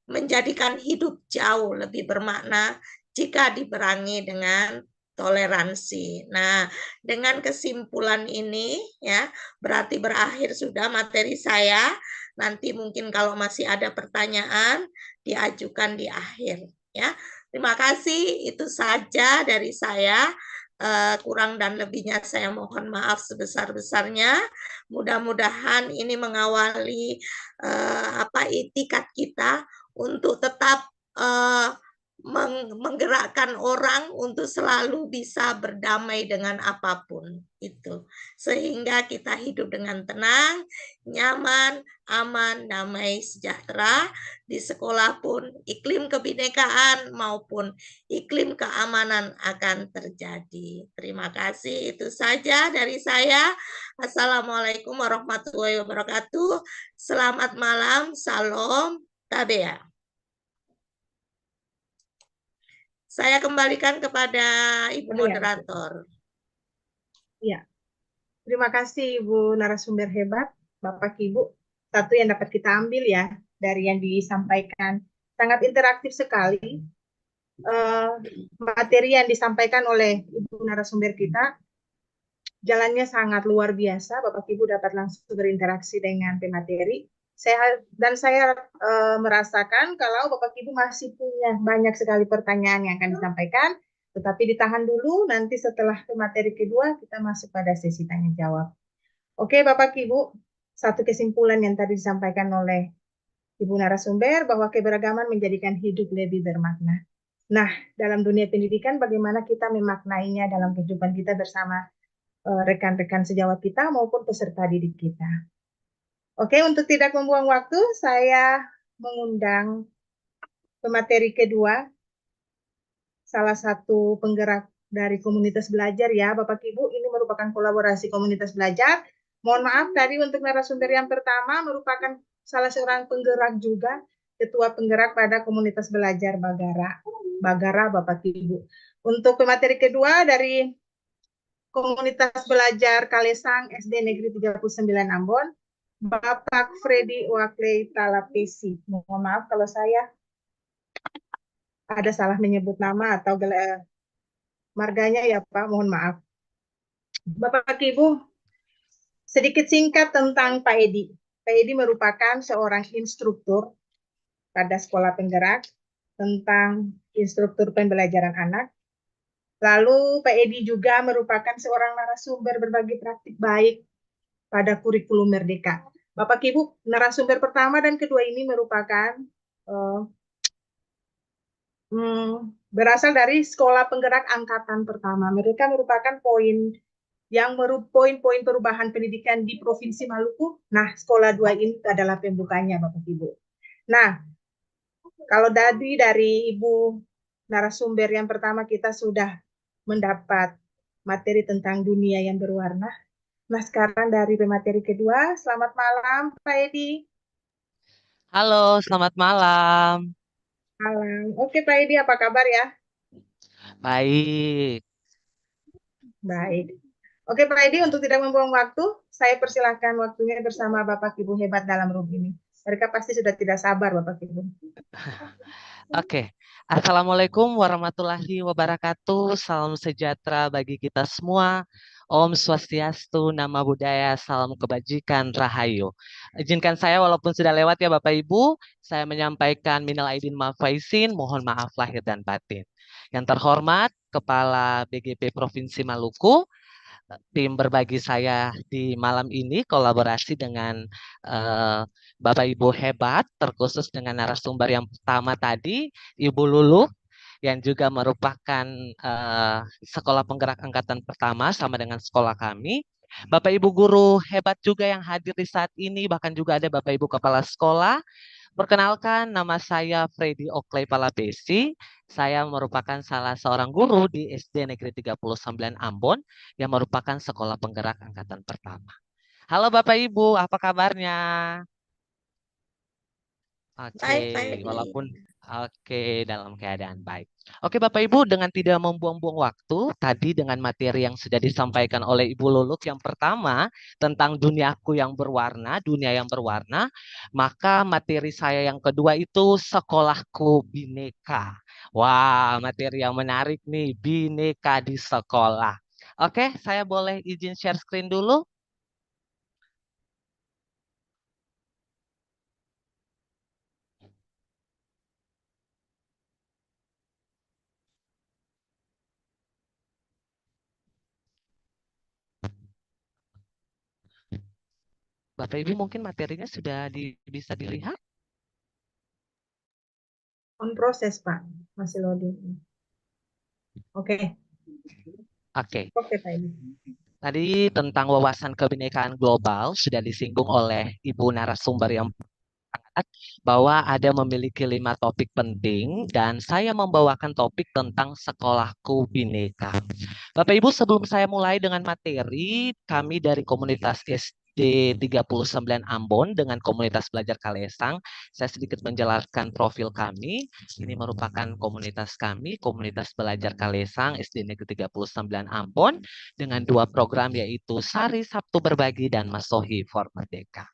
menjadikan hidup jauh lebih bermakna jika diberangi dengan toleransi. Nah, dengan kesimpulan ini ya, berarti berakhir sudah materi saya. Nanti mungkin kalau masih ada pertanyaan diajukan di akhir ya. Terima kasih, itu saja dari saya. Kurang dan lebihnya saya mohon maaf sebesar-besarnya. Mudah-mudahan ini mengawali itikat kita untuk tetap menggerakkan orang untuk selalu bisa berdamai dengan apapun itu, sehingga kita hidup dengan tenang, nyaman, aman, damai, sejahtera. Di sekolah pun iklim kebinekaan maupun iklim keamanan akan terjadi. Terima kasih, itu saja dari saya. Assalamualaikum warahmatullahi wabarakatuh. Selamat malam, salam, tabea. Saya kembalikan kepada Ibu moderator. Ya, terima kasih Ibu narasumber hebat, Bapak Ibu. Satu yang dapat kita ambil ya dari yang disampaikan, sangat interaktif sekali. Materi yang disampaikan oleh Ibu narasumber kita, jalannya sangat luar biasa. Bapak Ibu dapat langsung berinteraksi dengan pemateri. Saya merasakan kalau Bapak Ibu masih punya banyak sekali pertanyaan yang akan disampaikan, tetapi ditahan dulu, nanti setelah materi kedua kita masuk pada sesi tanya jawab. Oke Bapak Ibu, satu kesimpulan yang tadi disampaikan oleh Ibu narasumber bahwa keberagaman menjadikan hidup lebih bermakna. Nah, dalam dunia pendidikan bagaimana kita memaknainya dalam kehidupan kita bersama rekan-rekan sejawat kita maupun peserta didik kita. Oke, untuk tidak membuang waktu, saya mengundang pemateri kedua, salah satu penggerak dari komunitas belajar ya, Bapak Ibu, ini merupakan kolaborasi komunitas belajar. Mohon maaf tadi untuk narasumber yang pertama merupakan salah seorang penggerak juga, ketua penggerak pada komunitas belajar Bagara Bapak Ibu. Untuk pemateri kedua dari komunitas belajar Kalesang SD Negeri 39 Ambon, Bapak Freddy Wakley Talapesi. Mohon maaf kalau saya ada salah menyebut nama atau marganya ya Pak, mohon maaf. Bapak Ibu, sedikit singkat tentang Pak Edi. Pak Edi merupakan seorang instruktur pada sekolah penggerak tentang instruktur pembelajaran anak. Lalu Pak Edi juga merupakan seorang narasumber berbagi praktik baik pada kurikulum Merdeka. Bapak Ibu, narasumber pertama dan kedua ini merupakan berasal dari sekolah penggerak angkatan pertama. Mereka merupakan poin perubahan pendidikan di Provinsi Maluku. Nah, sekolah 2 ini adalah pembukanya, Bapak Ibu. Nah, kalau dari Ibu narasumber yang pertama kita sudah mendapat materi tentang dunia yang berwarna. Nah, sekarang dari pemateri kedua, selamat malam Pak Edi. Halo, selamat malam. Malam. Oke Pak Edi, apa kabar ya? Baik. Baik. Oke Pak Edi, untuk tidak membuang waktu, saya persilahkan waktunya bersama Bapak Ibu hebat dalam room ini. Mereka pasti sudah tidak sabar Bapak Ibu. Oke. Assalamualaikum warahmatullahi wabarakatuh. Salam sejahtera bagi kita semua. Om Swastiastu, Nama Budaya, Salam Kebajikan, Rahayu. Izinkan saya walaupun sudah lewat ya Bapak Ibu, saya menyampaikan minal aidin wal faizin, mohon maaf lahir dan batin. Yang terhormat Kepala BGP Provinsi Maluku, tim berbagi saya di malam ini kolaborasi dengan Bapak Ibu hebat, terkhusus dengan narasumber yang pertama tadi, Ibu Lulu, yang juga merupakan sekolah penggerak angkatan pertama sama dengan sekolah kami. Bapak Ibu guru hebat juga yang hadir di saat ini, bahkan juga ada Bapak Ibu kepala sekolah. Perkenalkan, nama saya Freddy Okley Palabesi. Saya merupakan salah seorang guru di SD Negeri 39 Ambon yang merupakan sekolah penggerak angkatan pertama. Halo Bapak Ibu, apa kabarnya? Oke, walaupun dalam keadaan baik. Oke Bapak Ibu, dengan tidak membuang-buang waktu, tadi dengan materi yang sudah disampaikan oleh Ibu Luluk yang pertama tentang duniaku yang berwarna, dunia yang berwarna, maka materi saya yang kedua itu sekolahku bineka. Wah, materi yang menarik nih, bineka di sekolah. Oke, saya boleh izin share screen dulu? Bapak Ibu mungkin materinya sudah bisa dilihat? On proses, Pak. Masih loading. Oke. Oke. Oke, Pak Ibu. Tadi tentang wawasan kebinekaan global sudah disinggung oleh Ibu narasumber yang bahwa ada memiliki 5 topik penting dan saya membawakan topik tentang sekolahku bineka. Bapak Ibu, sebelum saya mulai dengan materi, kami dari komunitas SD 39 Ambon dengan komunitas belajar Kalesang, saya sedikit menjelaskan profil kami. Ini merupakan komunitas kami, komunitas belajar Kalesang SD Negeri 39 Ambon dengan 2 program yaitu Sari Sabtu Berbagi dan Masohi for Merdeka.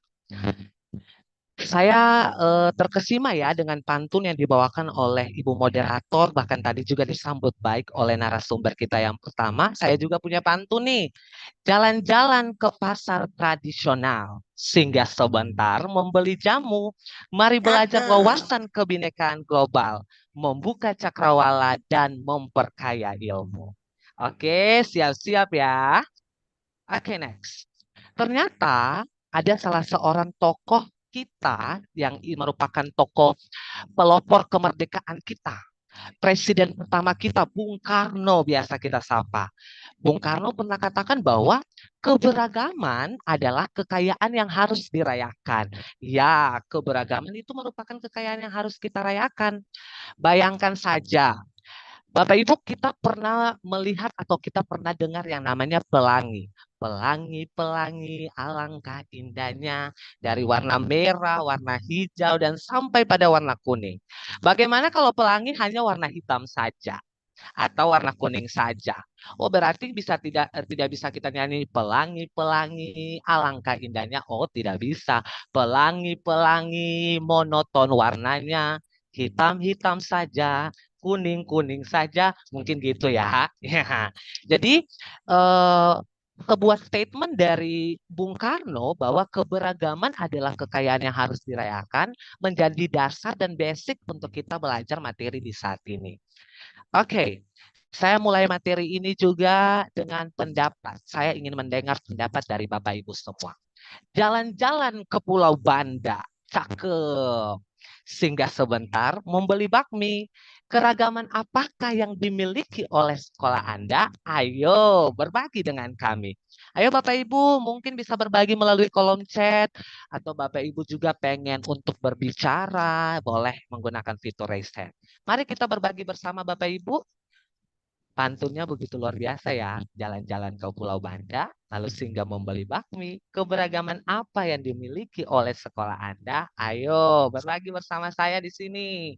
Saya terkesima ya dengan pantun yang dibawakan oleh Ibu moderator, bahkan tadi juga disambut baik oleh narasumber kita yang pertama. Saya juga punya pantun nih. Jalan-jalan ke pasar tradisional, singgah sebentar membeli jamu. Mari belajar wawasan kebinekaan global, membuka cakrawala dan memperkaya ilmu. Oke, siap-siap ya. Oke, next. Ternyata ada salah seorang tokoh kita yang merupakan tokoh pelopor kemerdekaan kita. Presiden pertama kita, Bung Karno, biasa kita sapa. Bung Karno pernah katakan bahwa keberagaman adalah kekayaan yang harus dirayakan. Ya, keberagaman itu merupakan kekayaan yang harus kita rayakan. Bayangkan saja, Bapak Ibu, kita pernah melihat atau kita pernah dengar yang namanya pelangi. Pelangi, pelangi, alangkah indahnya dari warna merah, warna hijau, dan sampai pada warna kuning. Bagaimana kalau pelangi hanya warna hitam saja atau warna kuning saja? Oh, berarti tidak bisa kita nyanyi pelangi, pelangi, alangkah indahnya. Oh, tidak bisa. Pelangi, pelangi, monoton warnanya, hitam-hitam saja, kuning-kuning saja, mungkin gitu ya. Jadi sebuah statement dari Bung Karno bahwa keberagaman adalah kekayaan yang harus dirayakan menjadi dasar dan basic untuk kita belajar materi di saat ini. Oke, saya mulai materi ini juga dengan pendapat. Saya ingin mendengar pendapat dari Bapak Ibu semua. Jalan-jalan ke Pulau Banda, cakep. Singgah sebentar, membeli bakmi. Keragaman apakah yang dimiliki oleh sekolah Anda? Ayo berbagi dengan kami. Ayo Bapak Ibu, mungkin bisa berbagi melalui kolom chat. Atau Bapak Ibu juga pengen untuk berbicara, boleh menggunakan fitur raise hand. Mari kita berbagi bersama Bapak Ibu. Pantunnya begitu luar biasa ya. Jalan-jalan ke Pulau Banda, lalu singgah membeli bakmi. Keberagaman apa yang dimiliki oleh sekolah Anda? Ayo berbagi bersama saya di sini.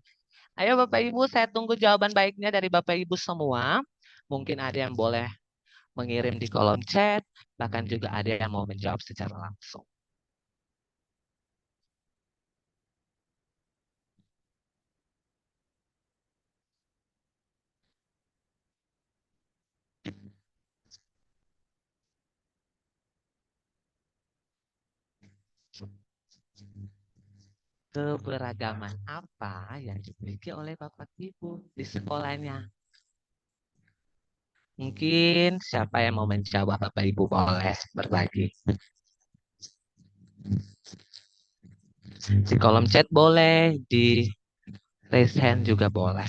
Ayo Bapak Ibu, saya tunggu jawaban baiknya dari Bapak Ibu semua. Mungkin ada yang boleh mengirim di kolom chat, bahkan juga ada yang mau menjawab secara langsung. Keberagaman apa yang dimiliki oleh Bapak Ibu di sekolahnya? Mungkin siapa yang mau menjawab, Bapak Ibu boleh berbagi. Di kolom chat boleh, di raise hand juga boleh.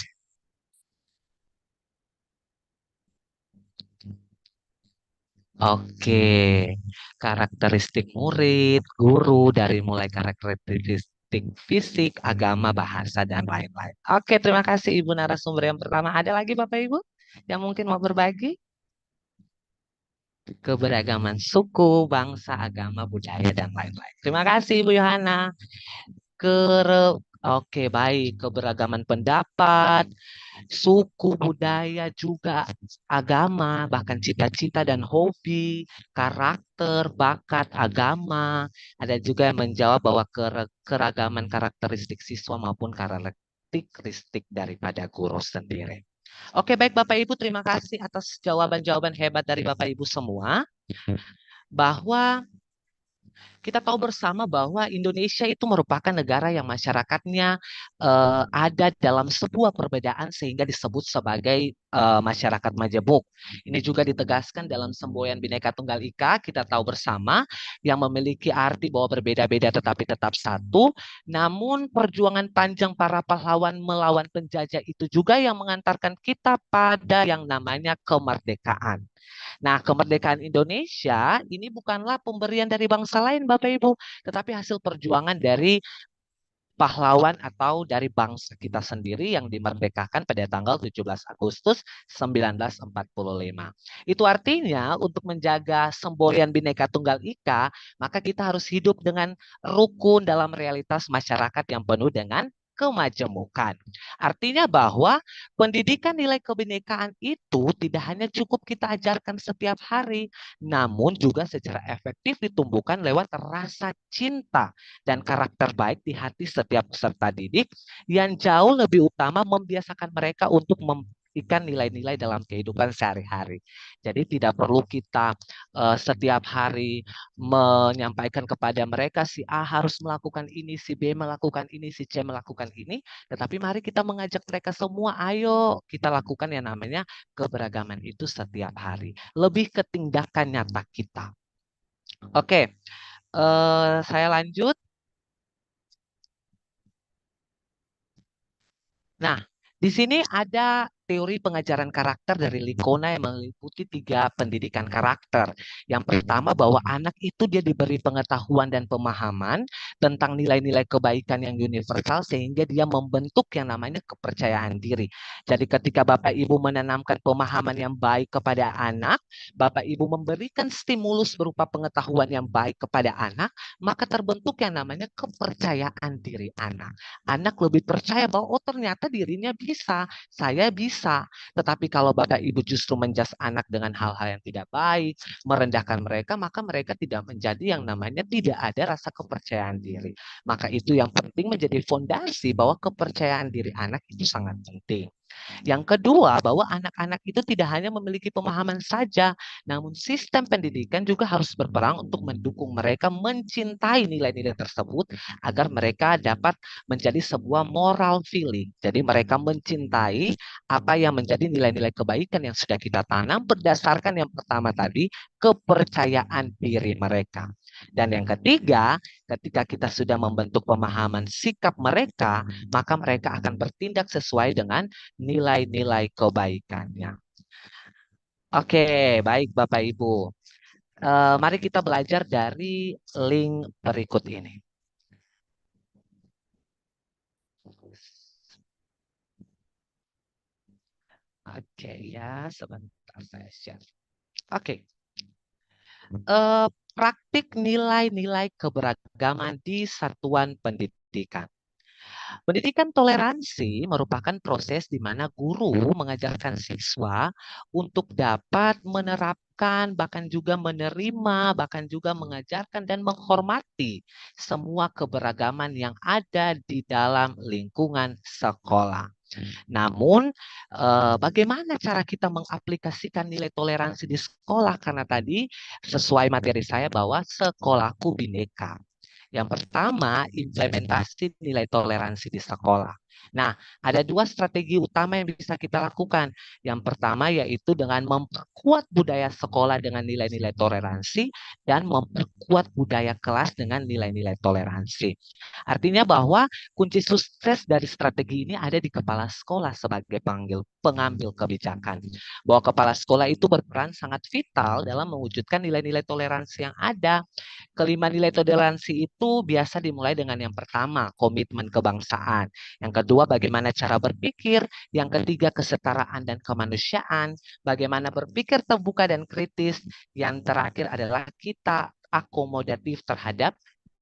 Oke, karakteristik murid, guru, dari mulai karakteristik fisik, agama, bahasa, dan lain-lain. Oke, terima kasih Ibu narasumber yang pertama. Ada lagi Bapak Ibu yang mungkin mau berbagi? Keberagaman suku, bangsa, agama, budaya, dan lain-lain. Terima kasih Ibu Yohana. Oke, baik. Keberagaman pendapat, suku, budaya, juga agama, bahkan cita-cita dan hobi, karakter, bakat, agama. Ada juga yang menjawab bahwa keragaman karakteristik siswa maupun karakteristik daripada guru sendiri. Oke, baik Bapak Ibu, terima kasih atas jawaban-jawaban hebat dari Bapak Ibu semua. Bahwa kita tahu bersama bahwa Indonesia itu merupakan negara yang masyarakatnya ada dalam sebuah perbedaan sehingga disebut sebagai masyarakat majemuk. Ini juga ditegaskan dalam semboyan Bhinneka Tunggal Ika. Kita tahu bersama yang memiliki arti bahwa berbeda-beda tetapi tetap satu. Namun perjuangan panjang para pahlawan melawan penjajah itu juga yang mengantarkan kita pada yang namanya kemerdekaan. Nah, kemerdekaan Indonesia ini bukanlah pemberian dari bangsa lain, Bapak Ibu, tetapi hasil perjuangan dari pahlawan atau dari bangsa kita sendiri yang dimerdekakan pada tanggal 17 Agustus 1945. Itu artinya untuk menjaga semboyan Bhinneka Tunggal Ika, maka kita harus hidup dengan rukun dalam realitas masyarakat yang penuh dengan kemajemukan. Artinya bahwa pendidikan nilai kebinekaan itu tidak hanya cukup kita ajarkan setiap hari, namun juga secara efektif ditumbuhkan lewat rasa cinta dan karakter baik di hati setiap peserta didik yang jauh lebih utama membiasakan mereka untuk memberikan nilai-nilai dalam kehidupan sehari-hari. Jadi tidak perlu kita setiap hari menyampaikan kepada mereka si A harus melakukan ini, si B melakukan ini, si C melakukan ini. Tetapi mari kita mengajak mereka semua, ayo kita lakukan yang namanya keberagaman itu setiap hari. Lebih ke tindakan nyata kita. Oke, saya lanjut. Nah, di sini ada teori pengajaran karakter dari Licona yang meliputi 3 pendidikan karakter. Yang pertama bahwa anak itu dia diberi pengetahuan dan pemahaman tentang nilai-nilai kebaikan yang universal sehingga dia membentuk yang namanya kepercayaan diri. Jadi ketika Bapak Ibu menanamkan pemahaman yang baik kepada anak, Bapak Ibu memberikan stimulus berupa pengetahuan yang baik kepada anak, maka terbentuk yang namanya kepercayaan diri anak. Anak lebih percaya bahwa oh ternyata dirinya bisa, saya bisa. Tetapi kalau Bapak Ibu justru menjas anak dengan hal-hal yang tidak baik, merendahkan mereka, maka mereka tidak menjadi yang namanya tidak ada rasa kepercayaan diri. Maka itu yang penting menjadi fondasi bahwa kepercayaan diri anak itu sangat penting. Yang kedua, bahwa anak-anak itu tidak hanya memiliki pemahaman saja, namun sistem pendidikan juga harus berperan untuk mendukung mereka mencintai nilai-nilai tersebut agar mereka dapat menjadi sebuah moral feeling. Jadi mereka mencintai apa yang menjadi nilai-nilai kebaikan yang sudah kita tanam berdasarkan yang pertama tadi, kepercayaan diri mereka. Dan yang ketiga, ketika kita sudah membentuk pemahaman sikap mereka, maka mereka akan bertindak sesuai dengan nilai-nilai kebaikannya. Oke, baik Bapak Ibu. Mari kita belajar dari link berikut ini. Oke ya, sebentar saya share. Oke. Praktik nilai-nilai keberagaman di satuan pendidikan. Pendidikan toleransi merupakan proses di mana guru mengajarkan siswa untuk dapat menerapkan, bahkan juga menerima, bahkan juga mengajarkan dan menghormati semua keberagaman yang ada di dalam lingkungan sekolah. Namun, bagaimana cara kita mengaplikasikan nilai toleransi di sekolah? Karena tadi sesuai materi saya bahwa sekolahku bineka. Yang pertama, implementasi nilai toleransi di sekolah. Nah, ada dua strategi utama yang bisa kita lakukan. Yang pertama yaitu dengan memperkuat budaya sekolah dengan nilai-nilai toleransi dan memperkuat budaya kelas dengan nilai-nilai toleransi. Artinya bahwa kunci sukses dari strategi ini ada di kepala sekolah sebagai pengambil kebijakan. Bahwa kepala sekolah itu berperan sangat vital dalam mewujudkan nilai-nilai toleransi yang ada. Kelima nilai toleransi itu biasa dimulai dengan yang pertama, komitmen kebangsaan. Yang kedua, bagaimana cara berpikir. Yang ketiga, kesetaraan dan kemanusiaan. Bagaimana berpikir terbuka dan kritis. Yang terakhir adalah kita akomodatif terhadap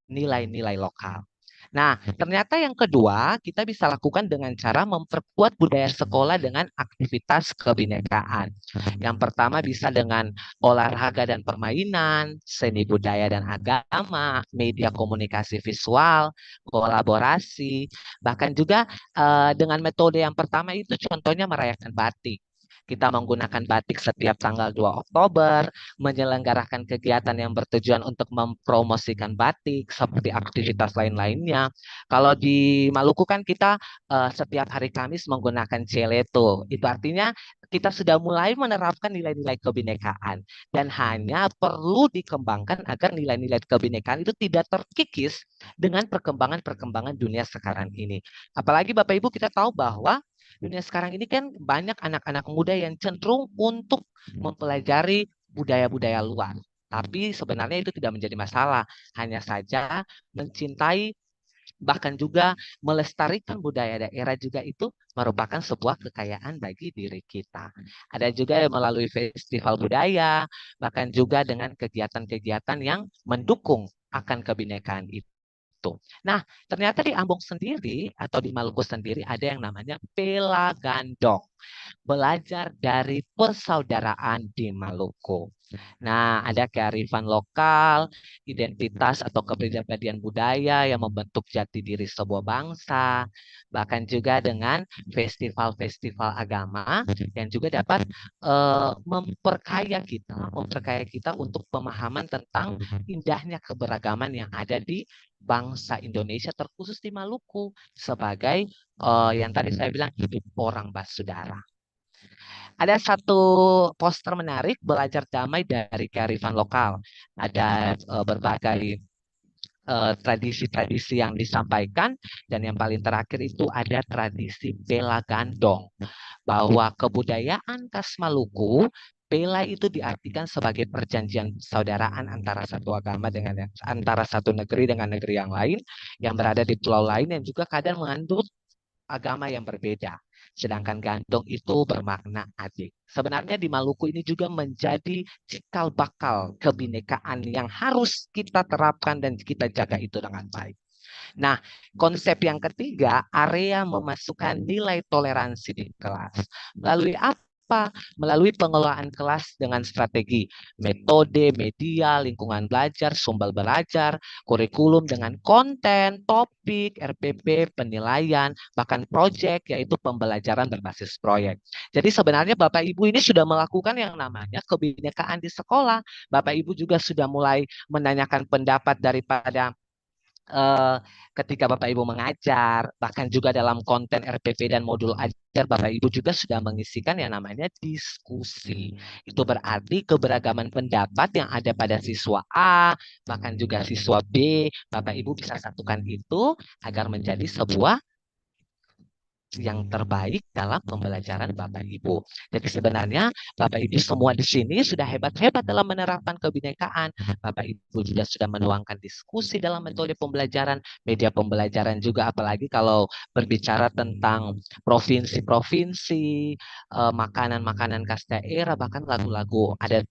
nilai-nilai lokal. Nah, ternyata yang kedua kita bisa lakukan dengan cara memperkuat budaya sekolah dengan aktivitas kebinekaan. Yang pertama bisa dengan olahraga dan permainan, seni budaya dan agama, media komunikasi visual, kolaborasi, bahkan juga dengan metode yang pertama itu contohnya merayakan batik. Kita menggunakan batik setiap tanggal 2 Oktober, menyelenggarakan kegiatan yang bertujuan untuk mempromosikan batik seperti aktivitas lain-lainnya. Kalau di Maluku kan kita setiap hari Kamis menggunakan celeto. Itu artinya kita sudah mulai menerapkan nilai-nilai kebinekaan dan hanya perlu dikembangkan agar nilai-nilai kebinekaan itu tidak terkikis dengan perkembangan-perkembangan dunia sekarang ini. Apalagi Bapak Ibu kita tahu bahwa dunia sekarang ini kan banyak anak-anak muda yang cenderung untuk mempelajari budaya-budaya luar. Tapi sebenarnya itu tidak menjadi masalah. Hanya saja mencintai bahkan juga melestarikan budaya daerah juga itu merupakan sebuah kekayaan bagi diri kita. Ada juga yang melalui festival budaya, bahkan juga dengan kegiatan-kegiatan yang mendukung akan kebinekaan itu. Nah, ternyata di Ambon sendiri atau di Maluku sendiri ada yang namanya Pela Gandong. Belajar dari persaudaraan di Maluku. Nah, ada kearifan lokal, identitas atau kepribadian budaya yang membentuk jati diri sebuah bangsa, bahkan juga dengan festival-festival agama yang juga dapat memperkaya kita untuk pemahaman tentang indahnya keberagaman yang ada di bangsa Indonesia, terkhusus di Maluku sebagai yang tadi saya bilang hidup orang basudara. Ada satu poster menarik belajar damai dari kearifan lokal. Ada berbagai tradisi-tradisi yang disampaikan dan yang paling terakhir itu ada tradisi Bela Gandong, bahwa kebudayaan khas Maluku Bela itu diartikan sebagai perjanjian persaudaraan antara satu agama dengan antara satu negeri dengan negeri yang lain yang berada di pulau lain yang juga kadang mengandung agama yang berbeda. Sedangkan gandong itu bermakna adik. Sebenarnya di Maluku ini juga menjadi cikal bakal kebinekaan yang harus kita terapkan dan kita jaga itu dengan baik. Nah, konsep yang ketiga, area memasukkan nilai toleransi di kelas. Melalui apa? Melalui pengelolaan kelas dengan strategi, metode, media, lingkungan belajar, sumber belajar, kurikulum dengan konten, topik, RPP, penilaian, bahkan proyek, yaitu pembelajaran berbasis proyek. Jadi sebenarnya Bapak Ibu ini sudah melakukan yang namanya kebinekaan di sekolah. Bapak Ibu juga sudah mulai menanyakan pendapat daripada ketika Bapak Ibu mengajar, bahkan juga dalam konten RPP dan modul ajar, Bapak Ibu juga sudah mengisikan yang namanya diskusi. Itu berarti keberagaman pendapat yang ada pada siswa A, bahkan juga siswa B, Bapak Ibu bisa satukan itu agar menjadi sebuah yang terbaik dalam pembelajaran Bapak Ibu. Jadi sebenarnya Bapak Ibu semua di sini sudah hebat-hebat dalam menerapkan kebinekaan. Bapak Ibu juga sudah menuangkan diskusi dalam metode pembelajaran, media pembelajaran juga, apalagi kalau berbicara tentang provinsi-provinsi, makanan-makanan khas daerah, bahkan lagu-lagu ada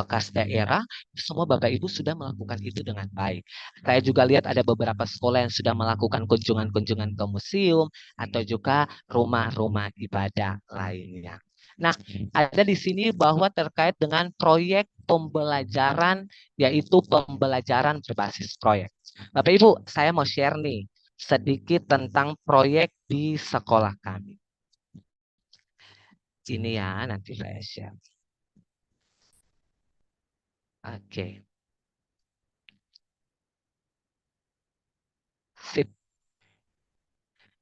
khas daerah, semua Bapak Ibu sudah melakukan itu dengan baik. Saya juga lihat ada beberapa sekolah yang sudah melakukan kunjungan-kunjungan ke museum atau juga rumah-rumah ibadah lainnya. Nah, ada di sini bahwa terkait dengan proyek pembelajaran, yaitu pembelajaran berbasis proyek. Bapak Ibu, saya mau share nih sedikit tentang proyek di sekolah kami. Ini ya, nanti saya share. Oke. Sip.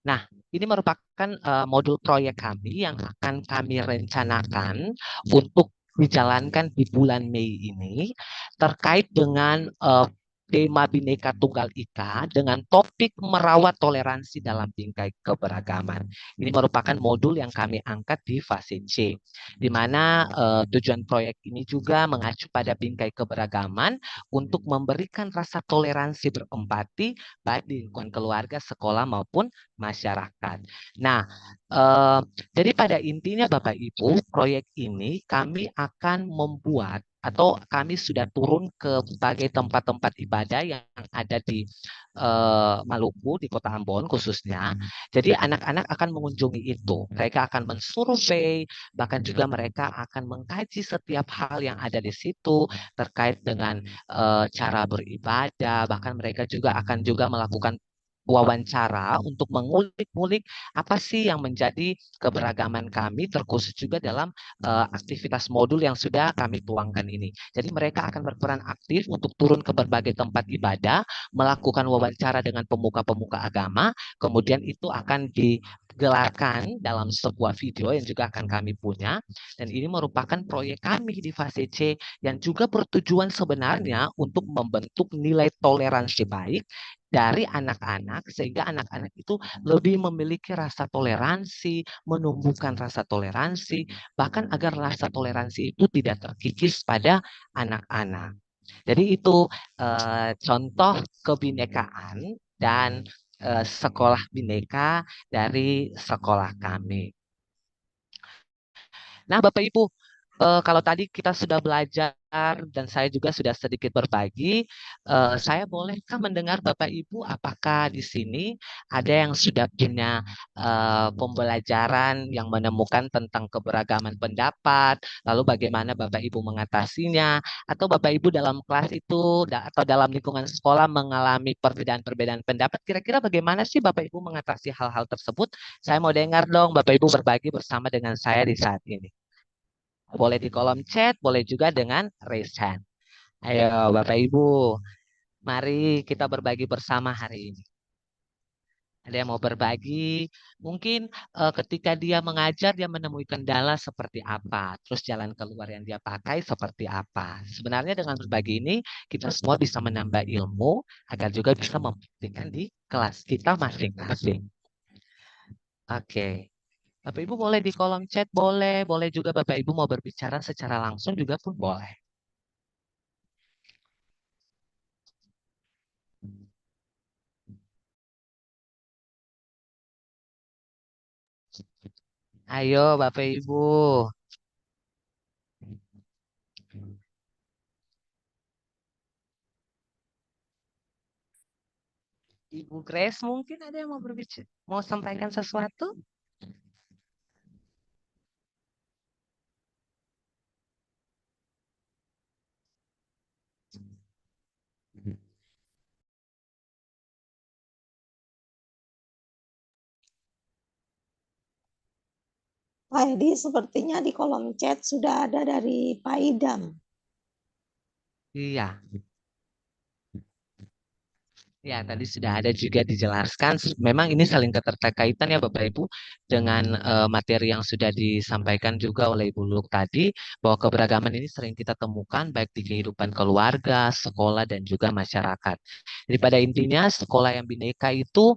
Nah, ini merupakan modul proyek kami yang akan kami rencanakan untuk dijalankan di bulan Mei ini terkait dengan tema Bhinneka Tunggal Ika dengan topik merawat toleransi dalam bingkai keberagaman. Ini merupakan modul yang kami angkat di fase C, di mana tujuan proyek ini juga mengacu pada bingkai keberagaman untuk memberikan rasa toleransi berempati baik di lingkungan keluarga, sekolah maupun masyarakat. Nah, jadi pada intinya Bapak Ibu, proyek ini kami akan membuat atau kami sudah turun ke berbagai tempat-tempat ibadah yang ada di Maluku, di Kota Ambon khususnya. Jadi anak-anak akan mengunjungi itu. Mereka akan mensurvei, bahkan juga mereka akan mengkaji setiap hal yang ada di situ terkait dengan cara beribadah. Bahkan mereka juga akan melakukan wawancara untuk mengulik-ngulik apa sih yang menjadi keberagaman kami, terkhusus juga dalam aktivitas modul yang sudah kami tuangkan ini. Jadi mereka akan berperan aktif untuk turun ke berbagai tempat ibadah, melakukan wawancara dengan pemuka-pemuka agama, kemudian itu akan digelarkan dalam sebuah video yang juga akan kami punya, dan ini merupakan proyek kami di fase C yang juga bertujuan sebenarnya untuk membentuk nilai toleransi baik dari anak-anak sehingga anak-anak itu lebih memiliki rasa toleransi, menumbuhkan rasa toleransi, bahkan agar rasa toleransi itu tidak terkikis pada anak-anak. Jadi itu contoh kebinekaan dan sekolah bineka dari sekolah kami. Nah, Bapak Ibu, kalau tadi kita sudah belajar dan saya juga sudah sedikit berbagi, saya bolehkah mendengar Bapak Ibu apakah di sini ada yang sudah punya pembelajaran yang menemukan tentang keberagaman pendapat, lalu bagaimana Bapak Ibu mengatasinya, atau Bapak Ibu dalam kelas itu atau dalam lingkungan sekolah mengalami perbedaan-perbedaan pendapat, kira-kira bagaimana sih Bapak Ibu mengatasi hal-hal tersebut? Saya mau dengar dong Bapak Ibu berbagi bersama dengan saya di saat ini. Boleh di kolom chat, boleh juga dengan raise hand. Ayo Bapak Ibu, mari kita berbagi bersama hari ini. Ada yang mau berbagi? Mungkin ketika dia mengajar, dia menemui kendala seperti apa. Terus jalan keluar yang dia pakai seperti apa. Sebenarnya dengan berbagi ini, kita semua bisa menambah ilmu, agar juga bisa membuktikan di kelas kita masing-masing. Oke. Bapak Ibu boleh di kolom chat, boleh juga Bapak Ibu mau berbicara secara langsung juga pun boleh. Ayo Bapak Ibu. Ibu Grace mungkin ada yang mau berbicara, mau sampaikan sesuatu? Pak Edi, sepertinya di kolom chat sudah ada dari Pak Idam. Iya. Ya, tadi sudah ada juga dijelaskan. Memang ini saling keterkaitan ya Bapak Ibu dengan materi yang sudah disampaikan juga oleh Ibu Luk tadi, bahwa keberagaman ini sering kita temukan baik di kehidupan keluarga, sekolah, dan juga masyarakat. Jadi pada intinya sekolah yang bineka itu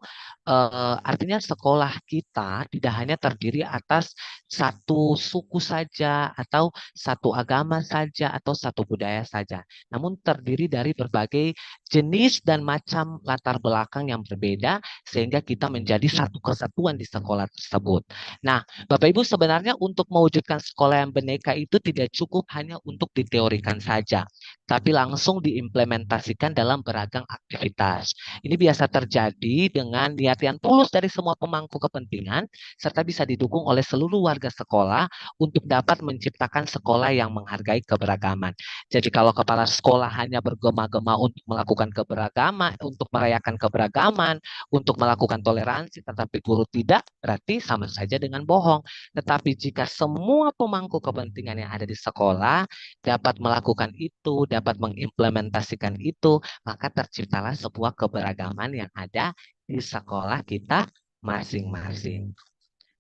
artinya sekolah kita tidak hanya terdiri atas satu suku saja, atau satu agama saja, atau satu budaya saja. Namun terdiri dari berbagai jenis dan macam latar belakang yang berbeda sehingga kita menjadi satu kesatuan di sekolah tersebut. Nah, Bapak Ibu sebenarnya untuk mewujudkan sekolah yang bineka itu tidak cukup hanya untuk diteorikan saja, tapi langsung diimplementasikan dalam beragam aktivitas. Ini biasa terjadi dengan niat yang tulus dari semua pemangku kepentingan serta bisa didukung oleh seluruh warga sekolah untuk dapat menciptakan sekolah yang menghargai keberagaman. Jadi kalau kepala sekolah hanya bergema-gema untuk melakukan keberagaman, untuk merayakan keberagaman, untuk melakukan toleransi, tetapi guru tidak, berarti sama saja dengan bohong. Tetapi jika semua pemangku kepentingan yang ada di sekolah dapat melakukan itu, dapat mengimplementasikan itu, maka terciptalah sebuah keberagaman yang ada di sekolah kita masing-masing.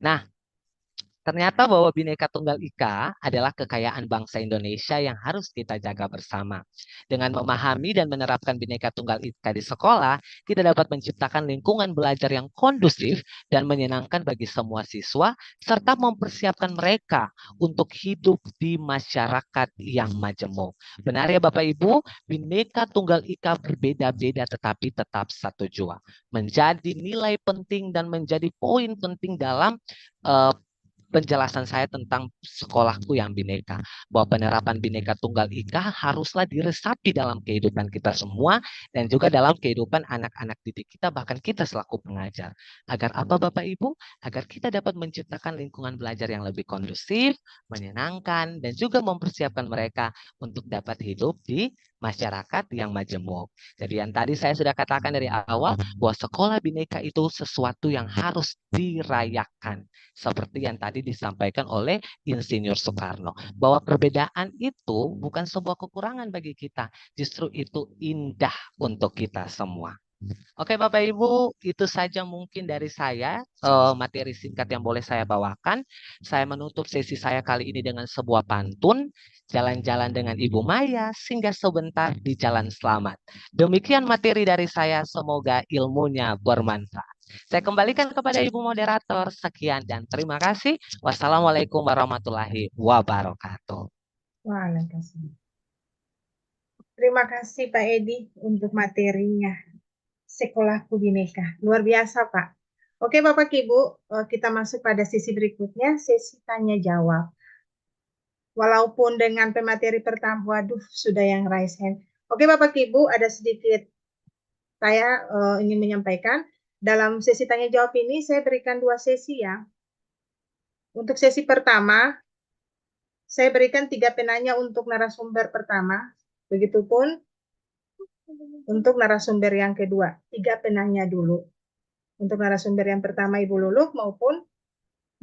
Nah, ternyata bahwa Bhinneka Tunggal Ika adalah kekayaan bangsa Indonesia yang harus kita jaga bersama. Dengan memahami dan menerapkan Bhinneka Tunggal Ika di sekolah, kita dapat menciptakan lingkungan belajar yang kondusif dan menyenangkan bagi semua siswa, serta mempersiapkan mereka untuk hidup di masyarakat yang majemuk. Benar ya Bapak Ibu, Bhinneka Tunggal Ika berbeda-beda tetapi tetap satu jua. Menjadi nilai penting dan menjadi poin penting dalam penjelasan saya tentang sekolahku yang bineka, bahwa penerapan Bhinneka Tunggal Ika haruslah diresapi dalam kehidupan kita semua dan juga dalam kehidupan anak-anak didik kita, bahkan kita selaku pengajar. Agar apa Bapak Ibu? Agar kita dapat menciptakan lingkungan belajar yang lebih kondusif, menyenangkan, dan juga mempersiapkan mereka untuk dapat hidup di masyarakat yang majemuk. Jadi yang tadi saya sudah katakan dari awal, bahwa sekolah bineka itu sesuatu yang harus dirayakan. Seperti yang tadi disampaikan oleh Insinyur Soekarno. Bahwa perbedaan itu bukan sebuah kekurangan bagi kita. Justru itu indah untuk kita semua. Oke Bapak Ibu, itu saja mungkin dari saya materi singkat yang boleh saya bawakan. Saya menutup sesi saya kali ini dengan sebuah pantun, jalan-jalan dengan Ibu Maya, singgah sebentar di jalan selamat. Demikian materi dari saya, semoga ilmunya bermanfaat. Saya kembalikan kepada Ibu Moderator. Sekian dan terima kasih. Wassalamualaikum warahmatullahi wabarakatuh. Waalaikumsalam. Terima kasih Pak Edi untuk materinya. Sekolahku Bhinneka. Luar biasa, Pak. Oke, Bapak Ibu, kita masuk pada sesi berikutnya, sesi tanya jawab. Walaupun dengan pemateri pertama, waduh, sudah yang raise hand. Oke, Bapak Ibu, ada sedikit saya ingin menyampaikan. Dalam sesi tanya jawab ini, saya berikan 2 sesi ya. Untuk sesi pertama, saya berikan 3 penanya untuk narasumber pertama. Begitupun untuk narasumber yang kedua, 3 penanya dulu. Untuk narasumber yang pertama Ibu Luluh maupun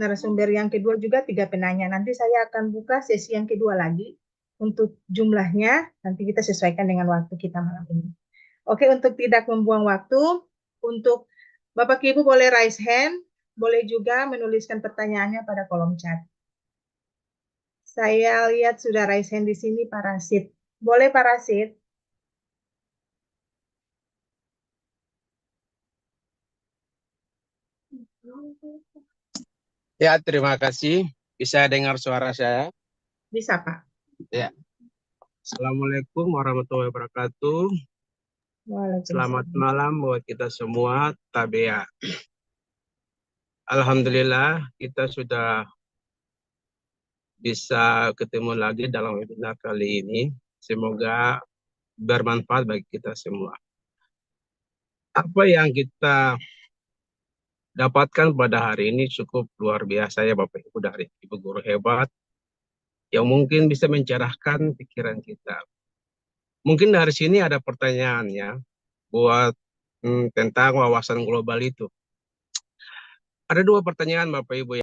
narasumber yang kedua juga 3 penanya. Nanti saya akan buka sesi yang kedua lagi. Untuk jumlahnya, nanti kita sesuaikan dengan waktu kita malam ini. Oke, untuk tidak membuang waktu, untuk Bapak Ibu boleh raise hand, boleh juga menuliskan pertanyaannya pada kolom chat. Saya lihat sudah raise hand di sini Pak Rasid. Boleh Pak Rasid? Ya, terima kasih. Bisa dengar suara saya? Bisa, Pak. Ya. Assalamualaikum warahmatullahi wabarakatuh. Selamat malam buat kita semua, Tabea. Alhamdulillah, kita sudah bisa ketemu lagi dalam webinar kali ini. Semoga bermanfaat bagi kita semua. Apa yang kita dapatkan pada hari ini cukup luar biasa ya Bapak Ibu, dari Ibu Guru hebat yang mungkin bisa mencerahkan pikiran kita. Mungkin dari sini ada pertanyaannya buat tentang wawasan global itu. Ada 2 pertanyaan Bapak Ibu.